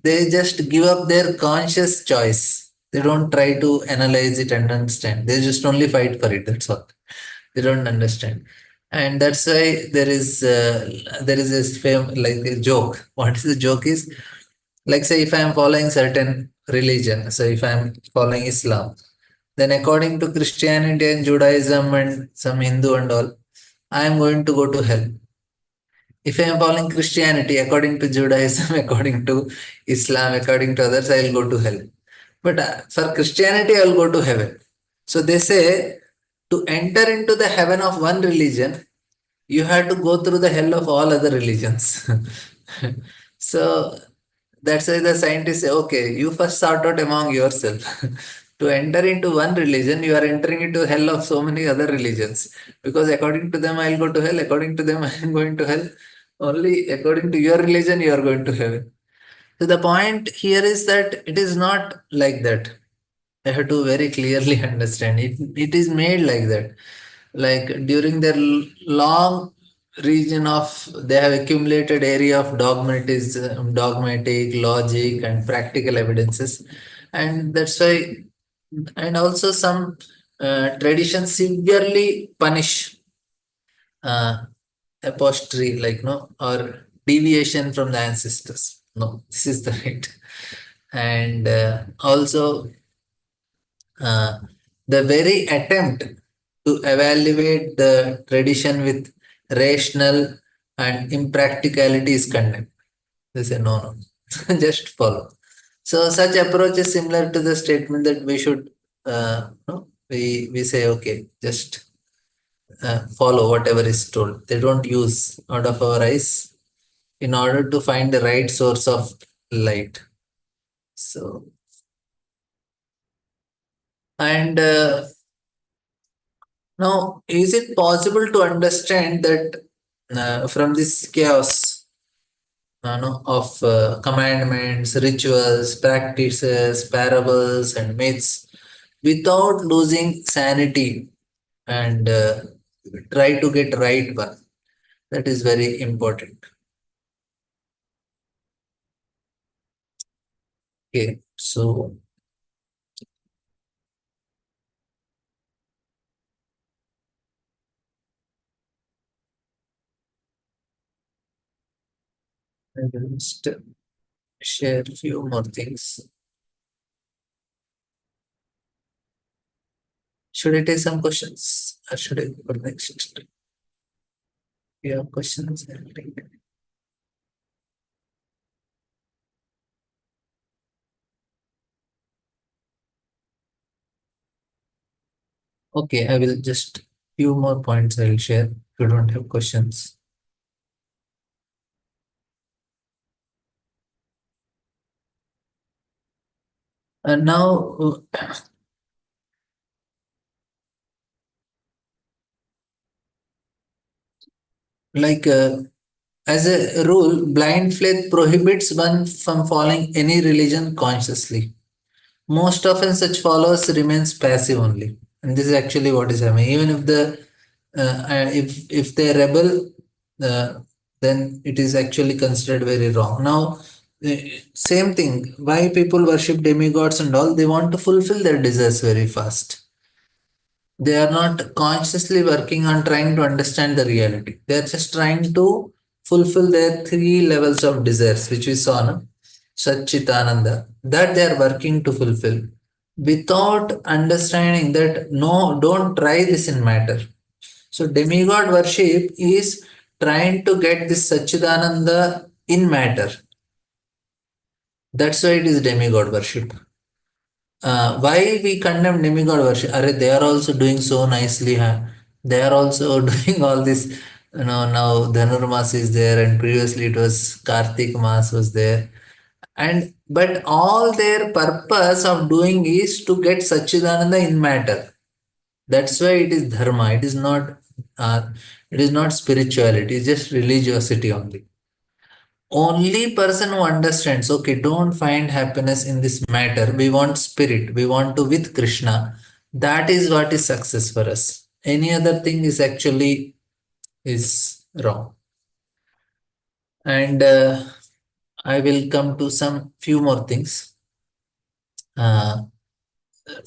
I: They just give up their conscious choice They don't try to analyze it and understand. They just only fight for it. That's all. They don't understand. And that's why there is this like a joke. What is the joke is, like, say, if I am following certain religion, so if I am following Islam, then according to Christianity and Judaism and some Hindu and all, I am going to go to hell. If I am following Christianity, according to Judaism, according to Islam, according to others, I will go to hell. But for Christianity, I will go to heaven. So they say, to enter into the heaven of one religion, you have to go through the hell of all other religions. So that's why the scientists say, okay, you first sort out among yourself. To enter into one religion, you are entering into hell of so many other religions. Because according to them, I'll go to hell. According to them, I'm going to hell. Only according to your religion, you are going to heaven. So the point here is that it is not like that. I have to very clearly understand it. It is made like that. Like during their long region of, they have accumulated area of dogmatism, dogmatic logic, and practical evidences, and that's why. And also some traditions severely punish uh, apostry, like no, or deviation from the ancestors. No, this is the right. And also uh, the very attempt to evaluate the tradition with rational and impracticality is condemned. They say, no, no, just follow. So such approach is similar to the statement that we should, no, we say, okay, just follow whatever is told. They don't use out of our eyes in order to find the right source of light. So, and now, is it possible to understand that from this chaos no, of commandments, rituals, practices, parables, and myths without losing sanity and try to get right one? That is very important. Okay, so I will just share a few more things. Should I take some questions or should I go for next? If you have questions, I'll take it. Okay, I will just few more points I will share if you don't have questions. And now, like as a rule, blind faith prohibits one from following any religion consciously. Most often, such followers remains passive only, and this is actually what is happening. Even if if they rebel, uh, then it is actually considered very wrong. Now, same thing. Why people worship demigods and all? They want to fulfill their desires very fast. They are not consciously working on trying to understand the reality. They are just trying to fulfill their three levels of desires, which we saw, no? Satchitananda, that they are working to fulfill without understanding that no, don't try this in matter. So demigod worship is trying to get this Satchitananda in matter. That's why it is demigod worship. Why we condemn demigod worship? They are also doing so nicely. Huh? They are also doing all this. Now Dhanurmas is there, and previously it was Kartik Mas was there. And but all their purpose of doing is to get Sachidananda in matter. That's why it is dharma. Uh, it is not spirituality. It is just religiosity only. Only person who understands, okay, don't find happiness in this matter. We want spirit. We want to with Krishna. That is what is success for us. Any other thing is actually is wrong. And I will come to some few more things.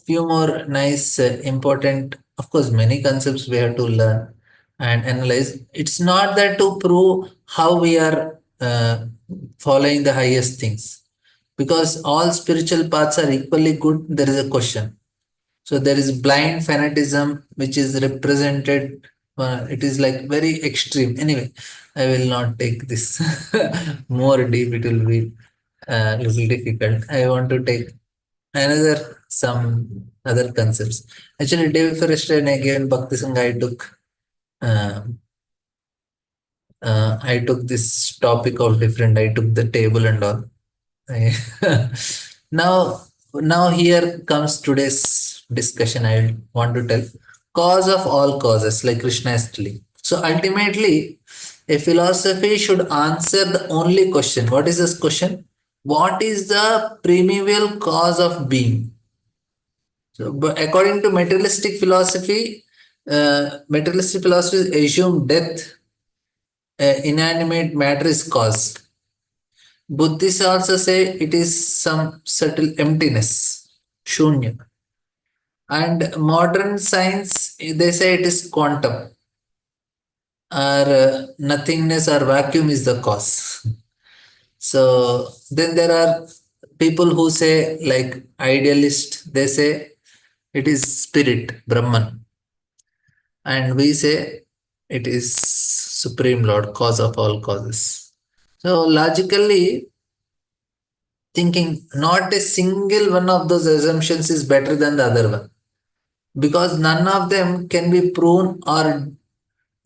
I: few more nice, important, of course, many concepts we have to learn and analyze. It's not that to prove how we are following the highest things, because all spiritual paths are equally good. There is a question. So there is blind fanatism, which is represented. It is like very extreme. Anyway, I will not take this more deep. It will be little difficult. I want to take another some other concepts. Actually, day before yesterday, when I gave Bhakti Sangha, uh, I took this topic of different. I took the table and all. now, now here comes today's discussion. I want to tell cause of all causes, like Krishna is telling. So ultimately, a philosophy should answer the only question. What is this question? What is the primeval cause of being? So, but according to materialistic philosophy assume death, inanimate matter is caused. Buddhists also say it is some subtle emptiness, shunya. And modern science, they say it is quantum, or nothingness or vacuum is the cause. So then there are people who say, like idealist, they say it is spirit, Brahman. And we say it is Supreme Lord, cause of all causes. So logically, thinking not a single one of those assumptions is better than the other one, because none of them can be proven, or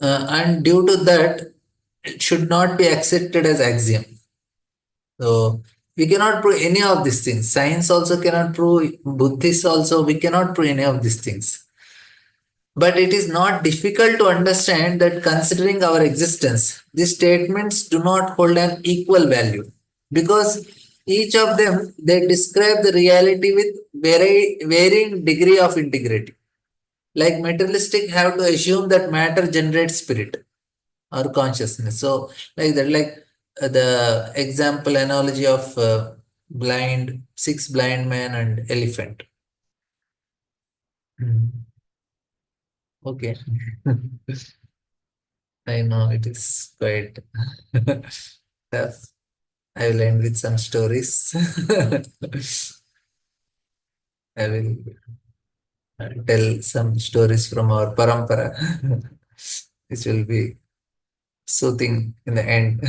I: and due to that it should not be accepted as axiom. So we cannot prove any of these things. Science also cannot prove, Buddhists also, we cannot prove any of these things. But it is not difficult to understand that considering our existence, these statements do not hold an equal value, because each of them, they describe the reality with varying degree of integrity. Like materialistic have to assume that matter generates spirit or consciousness. So like that, like the example analogy of six blind men and elephant. Okay. I know it is quite tough. I will end with some stories. I will tell some stories from our parampara, which will be soothing in the end.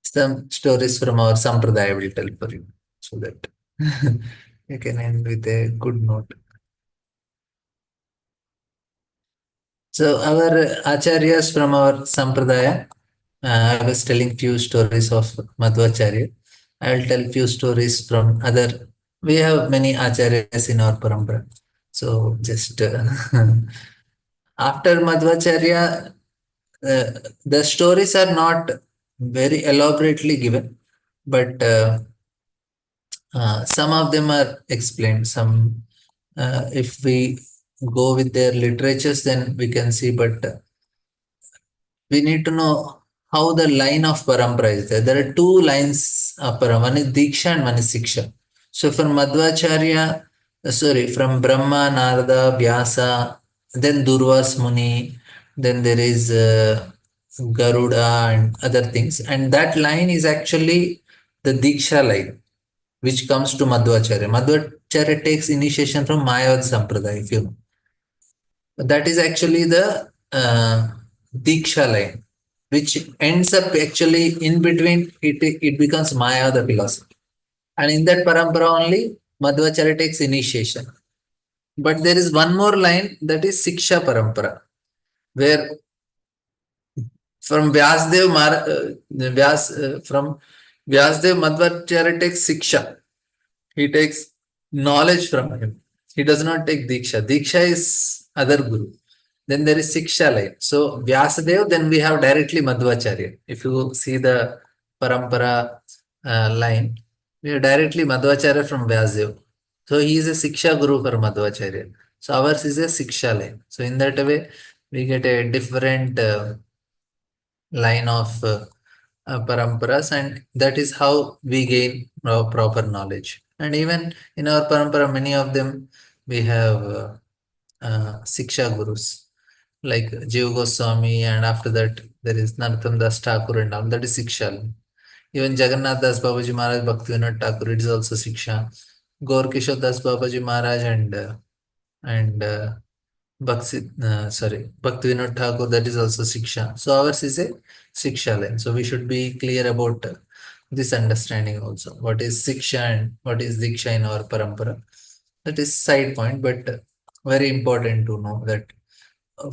I: Some stories from our sampradaya I will tell for you, so that you can end with a good note. So our acharyas from our sampradaya, I was telling few stories of Madhvacharya. I will tell few stories from other. We have many acharyas in our parampara. So just after Madhvacharya, the stories are not very elaborately given, but some of them are explained. Some, if we go with their literatures, then we can see, but we need to know how the line of parampara is there. There are two lines of parampara. One is Diksha and one is Siksha. So from Madhvacharya, from Brahma, Narada, Vyasa, then Durvas Muni, then there is Garuda and other things. And that line is actually the Diksha line, which comes to Madhvacharya. Madhvacharya takes initiation from Mayavad Sampradaya, if you know. That is actually the Diksha line, which ends up actually in between, it becomes Maya, the philosophy. And in that parampara only, Madhvacharya takes initiation. But there is one more line, that is Siksha parampara, where from from Vyasdev, Madhvacharya takes Siksha. He takes knowledge from him. He does not take Diksha. Diksha is other guru. Then there is Siksha line. So Vyasadev, then we have directly Madhvacharya. If you see the parampara line, we have directly Madhvacharya from Vyasadev. So he is a Siksha guru for Madhvacharya. So ours is a Siksha line. So in that way, we get a different line of paramparas, and that is how we gain proper knowledge. And even in our parampara, many of them we have Siksha Gurus like Jiva Goswami, and after that there is Narottam Das Thakur and all, that is Siksha. Even Jagannath Das Babaji Maharaj, Bhaktivinoda Thakur, it is also Siksha. Gaur Kishore Das Babaji Maharaj and Bhaktivinoda Thakur, that is also Siksha. So ours is a Siksha line. So we should be clear about this understanding also. What is Siksha and what is Diksha in our parampara? That is side point, but very important to know that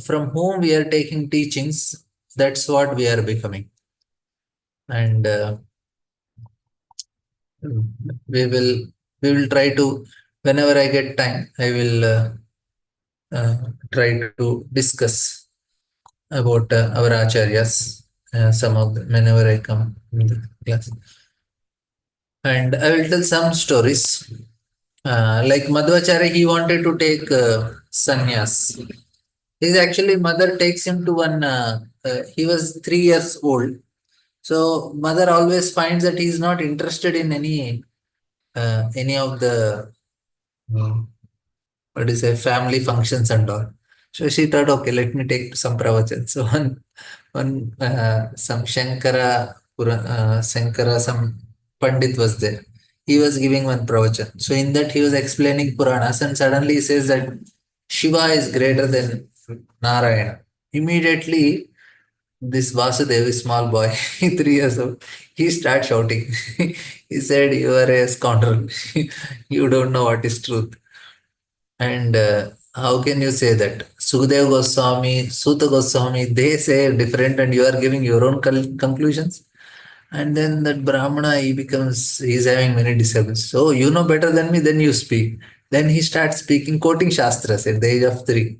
I: from whom we are taking teachings, that's what we are becoming. And we will try to, whenever I get time, I will try to discuss about our acharyas, some of them, whenever I come in the class. And I will tell some stories. Like Madhvacharya, he wanted to take sannyas. His actually mother takes him to one, he was 3 years old. So mother always finds that he is not interested in any of the what is a family functions and all. So she thought, okay, let me take some pravachan. So one some Shankara, some Pandit was there. He was giving one pravachan. So in that he was explaining Puranas, and suddenly he says that Shiva is greater than Narayana. Immediately this Vasudev, small boy, 3 years old, he starts shouting. He said, "You are a scoundrel. You don't know what is truth." And how can you say that? Sukhdev Goswami, Suta Goswami, they say different, and you are giving your own conclusions. And then that Brahmana, he's having many disciples. So you know better than me, then you speak. Then he starts speaking, quoting Shastras at the age of 3.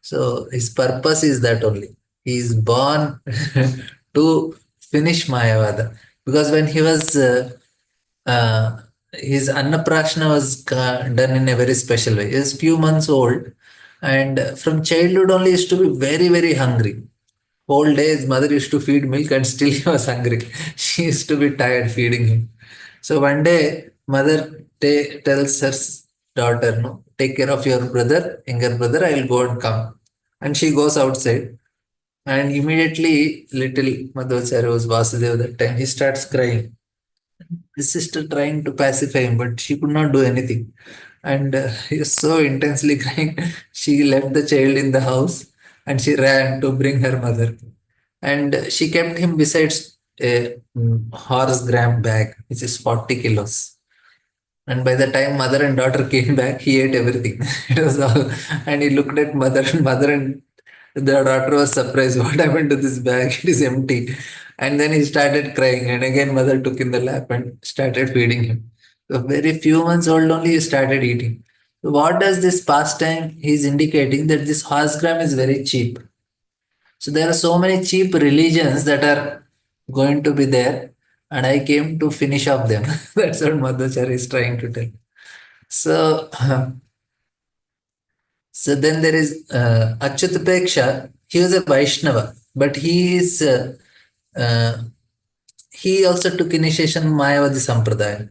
I: So his purpose is that only. He is born to finish Mayavada. Because when he was, his Annaprashna was done in a very special way. He was few months old, and from childhood only used to be very, very hungry. Whole day his mother used to feed milk and still he was hungry. She used to be tired feeding him. So one day mother tells her daughter, "No, take care of your brother, younger brother, I will go and come." And she goes outside, and immediately little Madhvacharya was Vasudev that time, he starts crying. His sister trying to pacify him, but she could not do anything. And he was so intensely crying, she left the child in the house and she ran to bring her mother. And she kept him beside a horse gram bag, which is 40 kilos. And by the time mother and daughter came back, he ate everything. It was all, and he looked at mother and the daughter was surprised. What happened to this bag? It is empty. And then he started crying. And again, mother took in the lap and started feeding him. So very few months old only he started eating. So what does this pastime? He's indicating that this horse gram is very cheap. So there are so many cheap religions that are going to be there, and I came to finish off them. That's what Madhvacharya is trying to tell. So, so then there is Achyut Preksha. He was a Vaishnava, but he also took initiation in Mayavadi Sampradaya.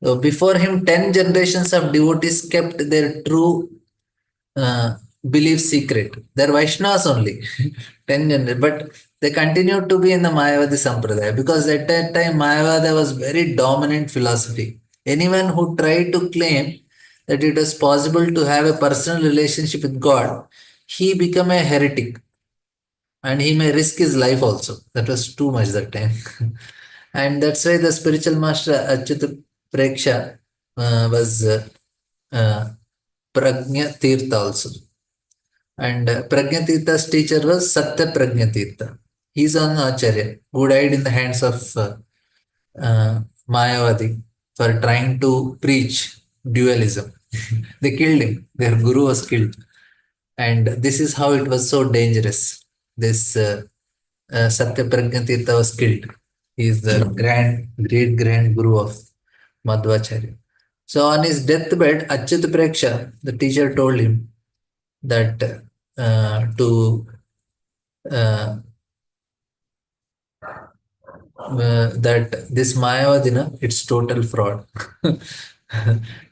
I: So before him, 10 generations of devotees kept their true belief secret. They're Vaishnavas only, 10 generations, but they continued to be in the Mayavadi Sampradaya because at that time Mayavada was very dominant philosophy. Anyone who tried to claim that it was possible to have a personal relationship with God, he became a heretic and he may risk his life also. That was too much that time. And that's why the spiritual master Achyut Preksha was Prajna Tirtha also. And Prajnatirtha's teacher was Satya Prajnatirtha. He's an Acharya who died in the hands of Mayavadi for trying to preach dualism. They killed him. Their guru was killed. And this is how it was so dangerous. This Satya Prajnatirtha was killed. He is the great grand guru of Madhvacharya. So on his deathbed, Achyut Preksha, the teacher told him that to that this Mayavadina, it's total fraud.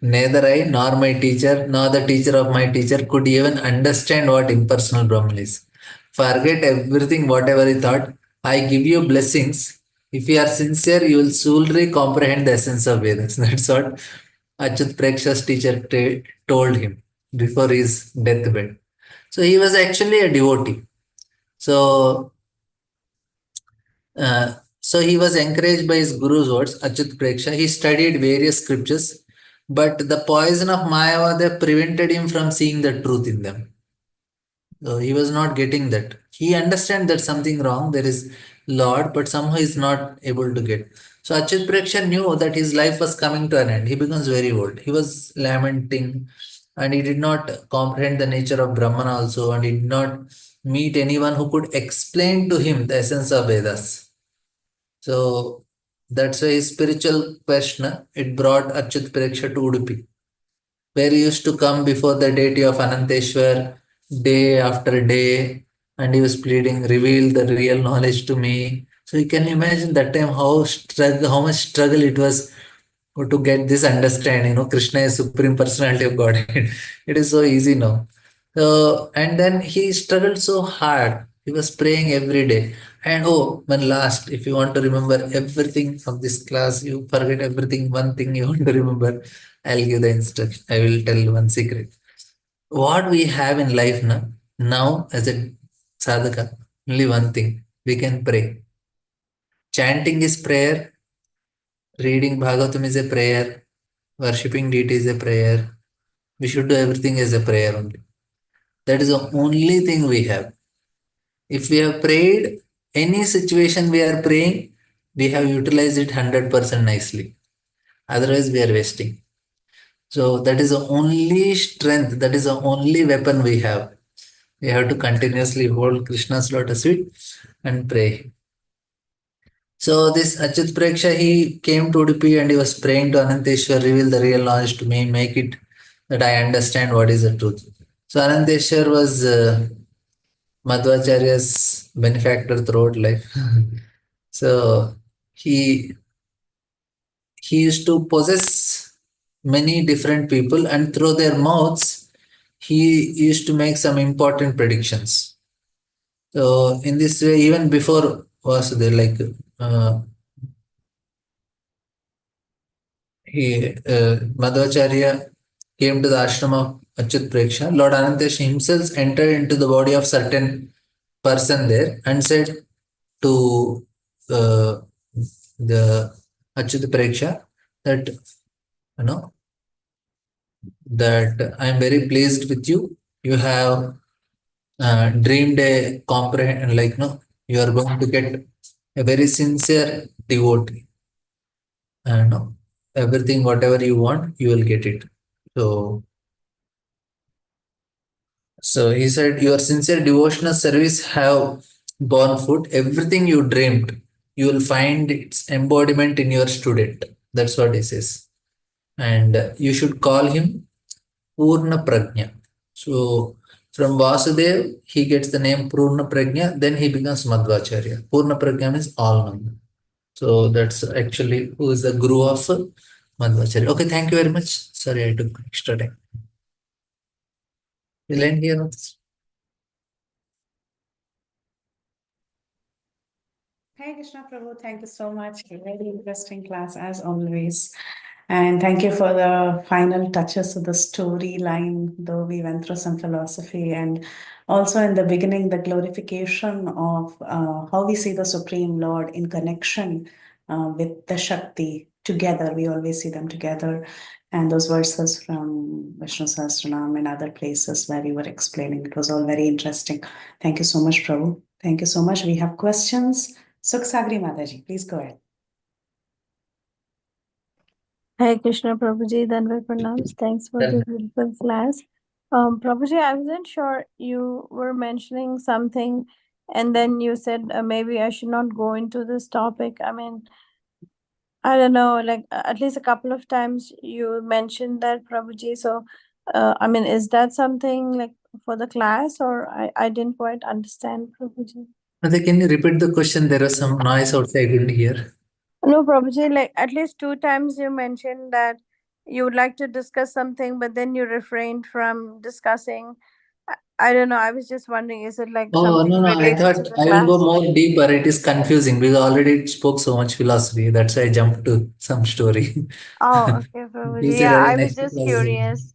I: Neither I nor my teacher nor the teacher of my teacher could even understand what impersonal Brahman is. Forget everything, whatever he thought. I give you blessings. If you are sincere, you will solely comprehend the essence of Vedas. That's what Achyut Preksha's teacher told him before his deathbed. So he was actually a devotee. So so he was encouraged by his guru's words, Achyut Preksha. He studied various scriptures, but the poison of Mayavada prevented him from seeing the truth in them. So he was not getting that. He understands that something wrong, there is Lord, but somehow he is not able to get. So Achyut Preksha knew that his life was coming to an end. He becomes very old. He was lamenting and he did not comprehend the nature of Brahman also, and he did not meet anyone who could explain to him the essence of Vedas. So that's why his spiritual question, it brought Achyut Preksha to Udupi, where he used to come before the deity of Ananteshwar day after day, and he was pleading, reveal the real knowledge to me. So you can imagine that time how much struggle it was to get this understanding. Krishna is supreme personality of Godhead. It is so easy now. So and then he struggled so hard. He was praying every day. And oh, one last, if you want to remember everything from this class, you forget everything. One thing you want to remember, I'll give the instruction. I will tell you one secret. What we have in life now as a sadhaka, only one thing, we can pray. Chanting is prayer, reading Bhagavatam is a prayer, worshipping deity is a prayer. We should do everything as a prayer only. That is the only thing we have. If we have prayed, any situation we are praying, we have utilized it 100% nicely. Otherwise, we are wasting. So that is the only strength, that is the only weapon we have. We have to continuously hold Krishna's lotus feet and pray. So this Achyut Preksha, he came to Udupi and he was praying to Ananteshwar, reveal the real knowledge to me, make it that I understand what is the truth. So Ananteshwar was Madhvacharya's benefactor throughout life. So he used to possess many different people, and through their mouths he used to make some important predictions. So in this way, even before was there Madhvacharya came to the ashram of Achyut Preksha, Lord Anantesh himself entered into the body of certain person there and said to the Achyut Preksha that that I am very pleased with you. You have dreamed a comprehend you are going to get a very sincere devotee, and everything whatever you want you will get it. So he said, your sincere devotional service have borne fruit. Everything you dreamed, you will find its embodiment in your student. That's what he says. And you should call him Purna Prajna. So from Vasudev, he gets the name Purna Prajna, then he becomes Madhvacharya. Purna Prajna means all knowing. So that's actually who is the guru of Madhvacharya. Okay, thank you very much. Sorry, I took extra time. We'll end here.
A: Hey Krishna Prabhu, thank you so much. Very interesting class as always. And thank you for the final touches of the storyline, though we went through some philosophy, and also in the beginning, the glorification of how we see the Supreme Lord in connection with the Shakti together. We always see them together. And those verses from Vishnu Sahasranam and other places where you were explaining, it was all very interesting. Thank you so much, Prabhu. Thank you so much. We have questions. Sukhsagri Mataji, please go ahead.
J: Hi Krishna Prabhuji, Danvat Pranams. Thanks for the beautiful class. Prabhuji, I wasn't sure, you were mentioning something and then you said maybe I should not go into this topic. I mean, I don't know, like at least a couple of times you mentioned that, Prabhuji. So, I mean, is that something like for the class, or I didn't quite understand, Prabhuji?
I: Madhya, can you repeat the question? There was some noise outside, I couldn't hear.
J: No, Prabhuji, like at least 2 times you mentioned that you would like to discuss something, but then you refrained from discussing. I don't know. I was just wondering, is it like
I: Oh,
J: something
I: no, no. I
J: related
I: thought
J: to the
I: I will go
J: class?
I: more deeper. It is confusing because already it spoke so much philosophy. That's why I jumped to some story.
J: Oh, okay,
I: He
J: Prabhuji.
I: said,
J: Yeah,
I: "Oh,
J: I was
I: next
J: just
I: class."
J: curious.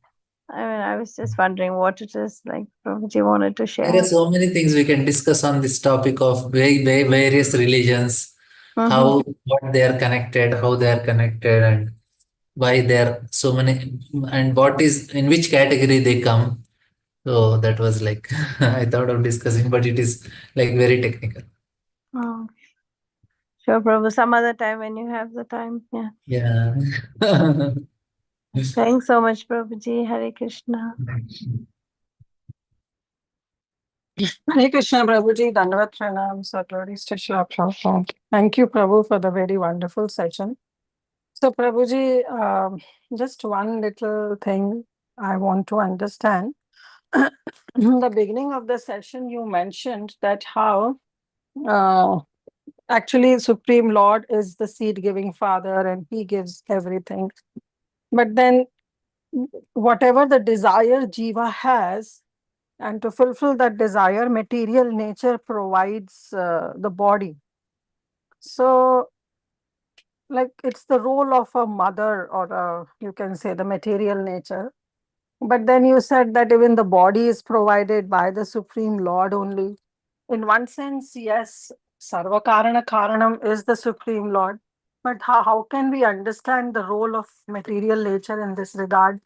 J: I mean, I was just wondering what it is like Prabhuji wanted to
I: There are
J: share.
I: so many things we can discuss on this topic of various religions,
J: Mm-hmm.
I: how what they are connected, how they are connected, and why there are so many, and what is in which category they come. So that was like I thought of discussing, but it is like very technical.
J: Oh, sure, Prabhu. Some other time when you have the time. Yeah.
I: Yeah.
J: Thanks so much, Prabhuji. Hare Krishna.
G: Hare Krishna, Prabhuji. Dandavat Pranam. So, glories to Srila Prabhupada. Thank you, Prabhu, for the very wonderful session. So, Prabhuji, just one little thing I want to understand. In the beginning of the session, you mentioned that how uh, actually Supreme Lord is the seed-giving Father and He gives everything. But then, whatever the desire Jiva has, and to fulfill that desire, material nature provides the body. So, like it's the role of a mother or you can say the material nature. But then you said that even the body is provided by the Supreme Lord only. In one sense, yes, Sarva Karana Karanam is the Supreme Lord. But how can we understand the role of material nature in this regard,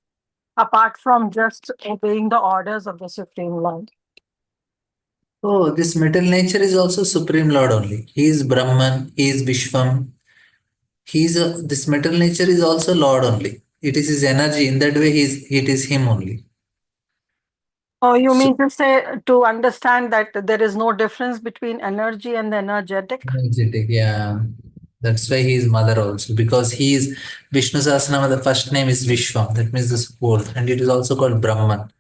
G: apart from just obeying the orders of the Supreme Lord?
I: Oh, this material nature is also Supreme Lord only. He is Brahman, he is Vishwam. This material nature is also Lord only. It is his energy. In that way, it is him only.
G: Oh, you
I: So,
G: mean to say to understand that there is no difference between energy and the energetic?
I: energetic, yeah. That's why he is mother also. Because he is Vishnu Sahasranama, the first name is Vishwam. That means the support. And it is also called Brahman.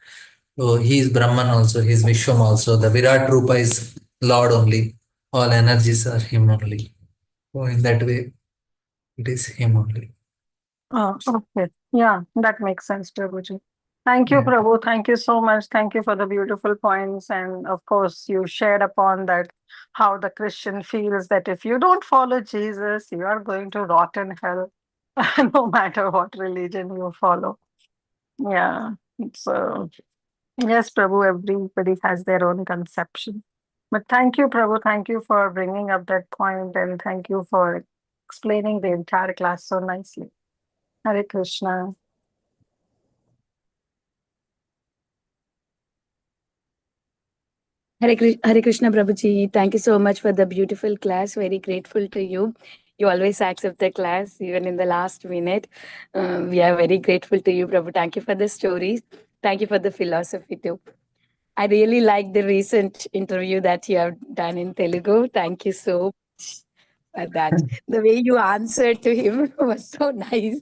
I: So he is Brahman also, he is Vishwam also. The Virat Rupa is Lord only. All energies are him only. So in that way, it is him only.
G: Oh, okay. Yeah, that makes sense, Prabhuji. Thank you,
I: Yeah.
G: Prabhu. Thank you so much. Thank you for the beautiful points. And of course, you shared upon that how the Christian feels that if you don't follow Jesus, you are going to rot in hell, no matter what religion you follow. Yeah. So, yes, Prabhu, everybody has their own conception. But thank you, Prabhu. Thank you for bringing up that point and thank you for explaining the entire class so nicely. Hare Krishna.
D: Hare Krishna Prabhuji, thank you so much for the beautiful class. Very grateful to you. You always accept the class, even in the last minute. We are very grateful to you, Prabhu. Thank you for the stories. Thank you for the philosophy too. I really like the recent interview that you have done in Telugu. Thank you so much for that. The way you answered to him was so nice.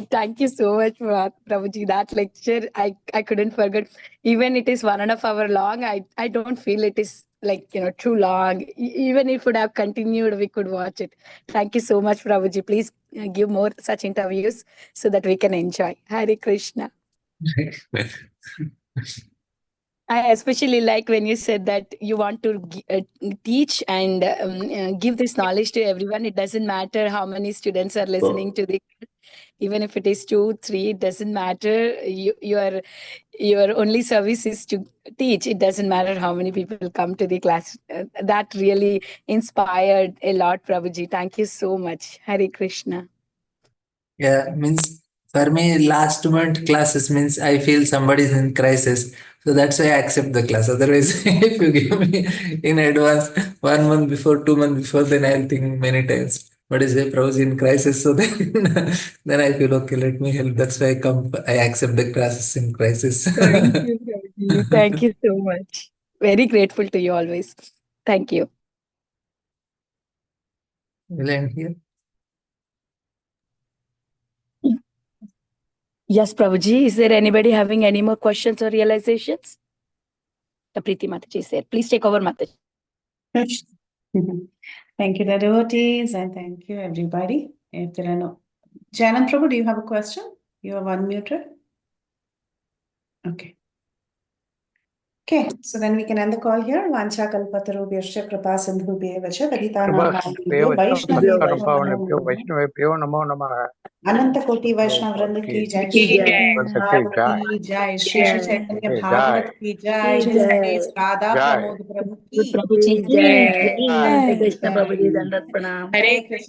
D: Thank you so much, Prabhuji. That lecture, I couldn't forget. Even it is 1.5 hours long, I don't feel it is like, too long. Even if it would have continued, we could watch it. Thank you so much, Prabhuji. Please give more such interviews so that we can enjoy. Hare Krishna. I especially like when you said that you want to teach and give this knowledge to everyone. It doesn't matter how many students are listening to the, even if it is 2, 3, it doesn't matter. Your only service is to teach. It doesn't matter how many people come to the class. That really inspired a lot, Prabhuji. Thank you so much. Hare Krishna.
I: Yeah, means for me, last month classes means I feel somebody is in crisis. So that's why I accept the class. Otherwise, if you give me in advance 1 month before, 2 months before, then I'll think many times. What is a pros in crisis? So then, then I feel okay, let me help. That's why I accept the classes in crisis.
D: Thank you, Prabhuji. Thank you so much. Very grateful to you always. Thank you.
I: Will I end here?
D: Yes, Prabhuji. Is there anybody having any more questions or realizations? The Preeti Mataji said, please take over, Mataji.
A: Thank you, the devotees, and thank you, everybody. If there are no... Janan Prabhu, do you have a question? You have unmuted. Okay. Okay, so then we can end the call here. Vancha kalpatarubhyascha kripa sindhubhyeva cha patitanam pavanebhyo
K: सत्कर्मफलेभ्यो
A: vaishnavebhyo
K: वैष्णवेभ्यो नमो नमः
A: अनंत कोटि वैष्णव वृंद की जय, श्री
E: जय।
A: चैतन्य
K: की
A: महाप्रभु की जय, श्री श्री चैतन्य
K: जय।
A: भागवत की जय,
E: की
A: His
E: जय।
A: Grace राधा
K: जय।
A: प्रमोद प्रभु की
F: प्रभु जी
E: जय।
F: की
E: हरे
A: जय।
E: कृष्ण प्रभु जी, दंडवत प्रणाम।
H: Hare
A: हरे
H: Krishna.
A: कृष्ण।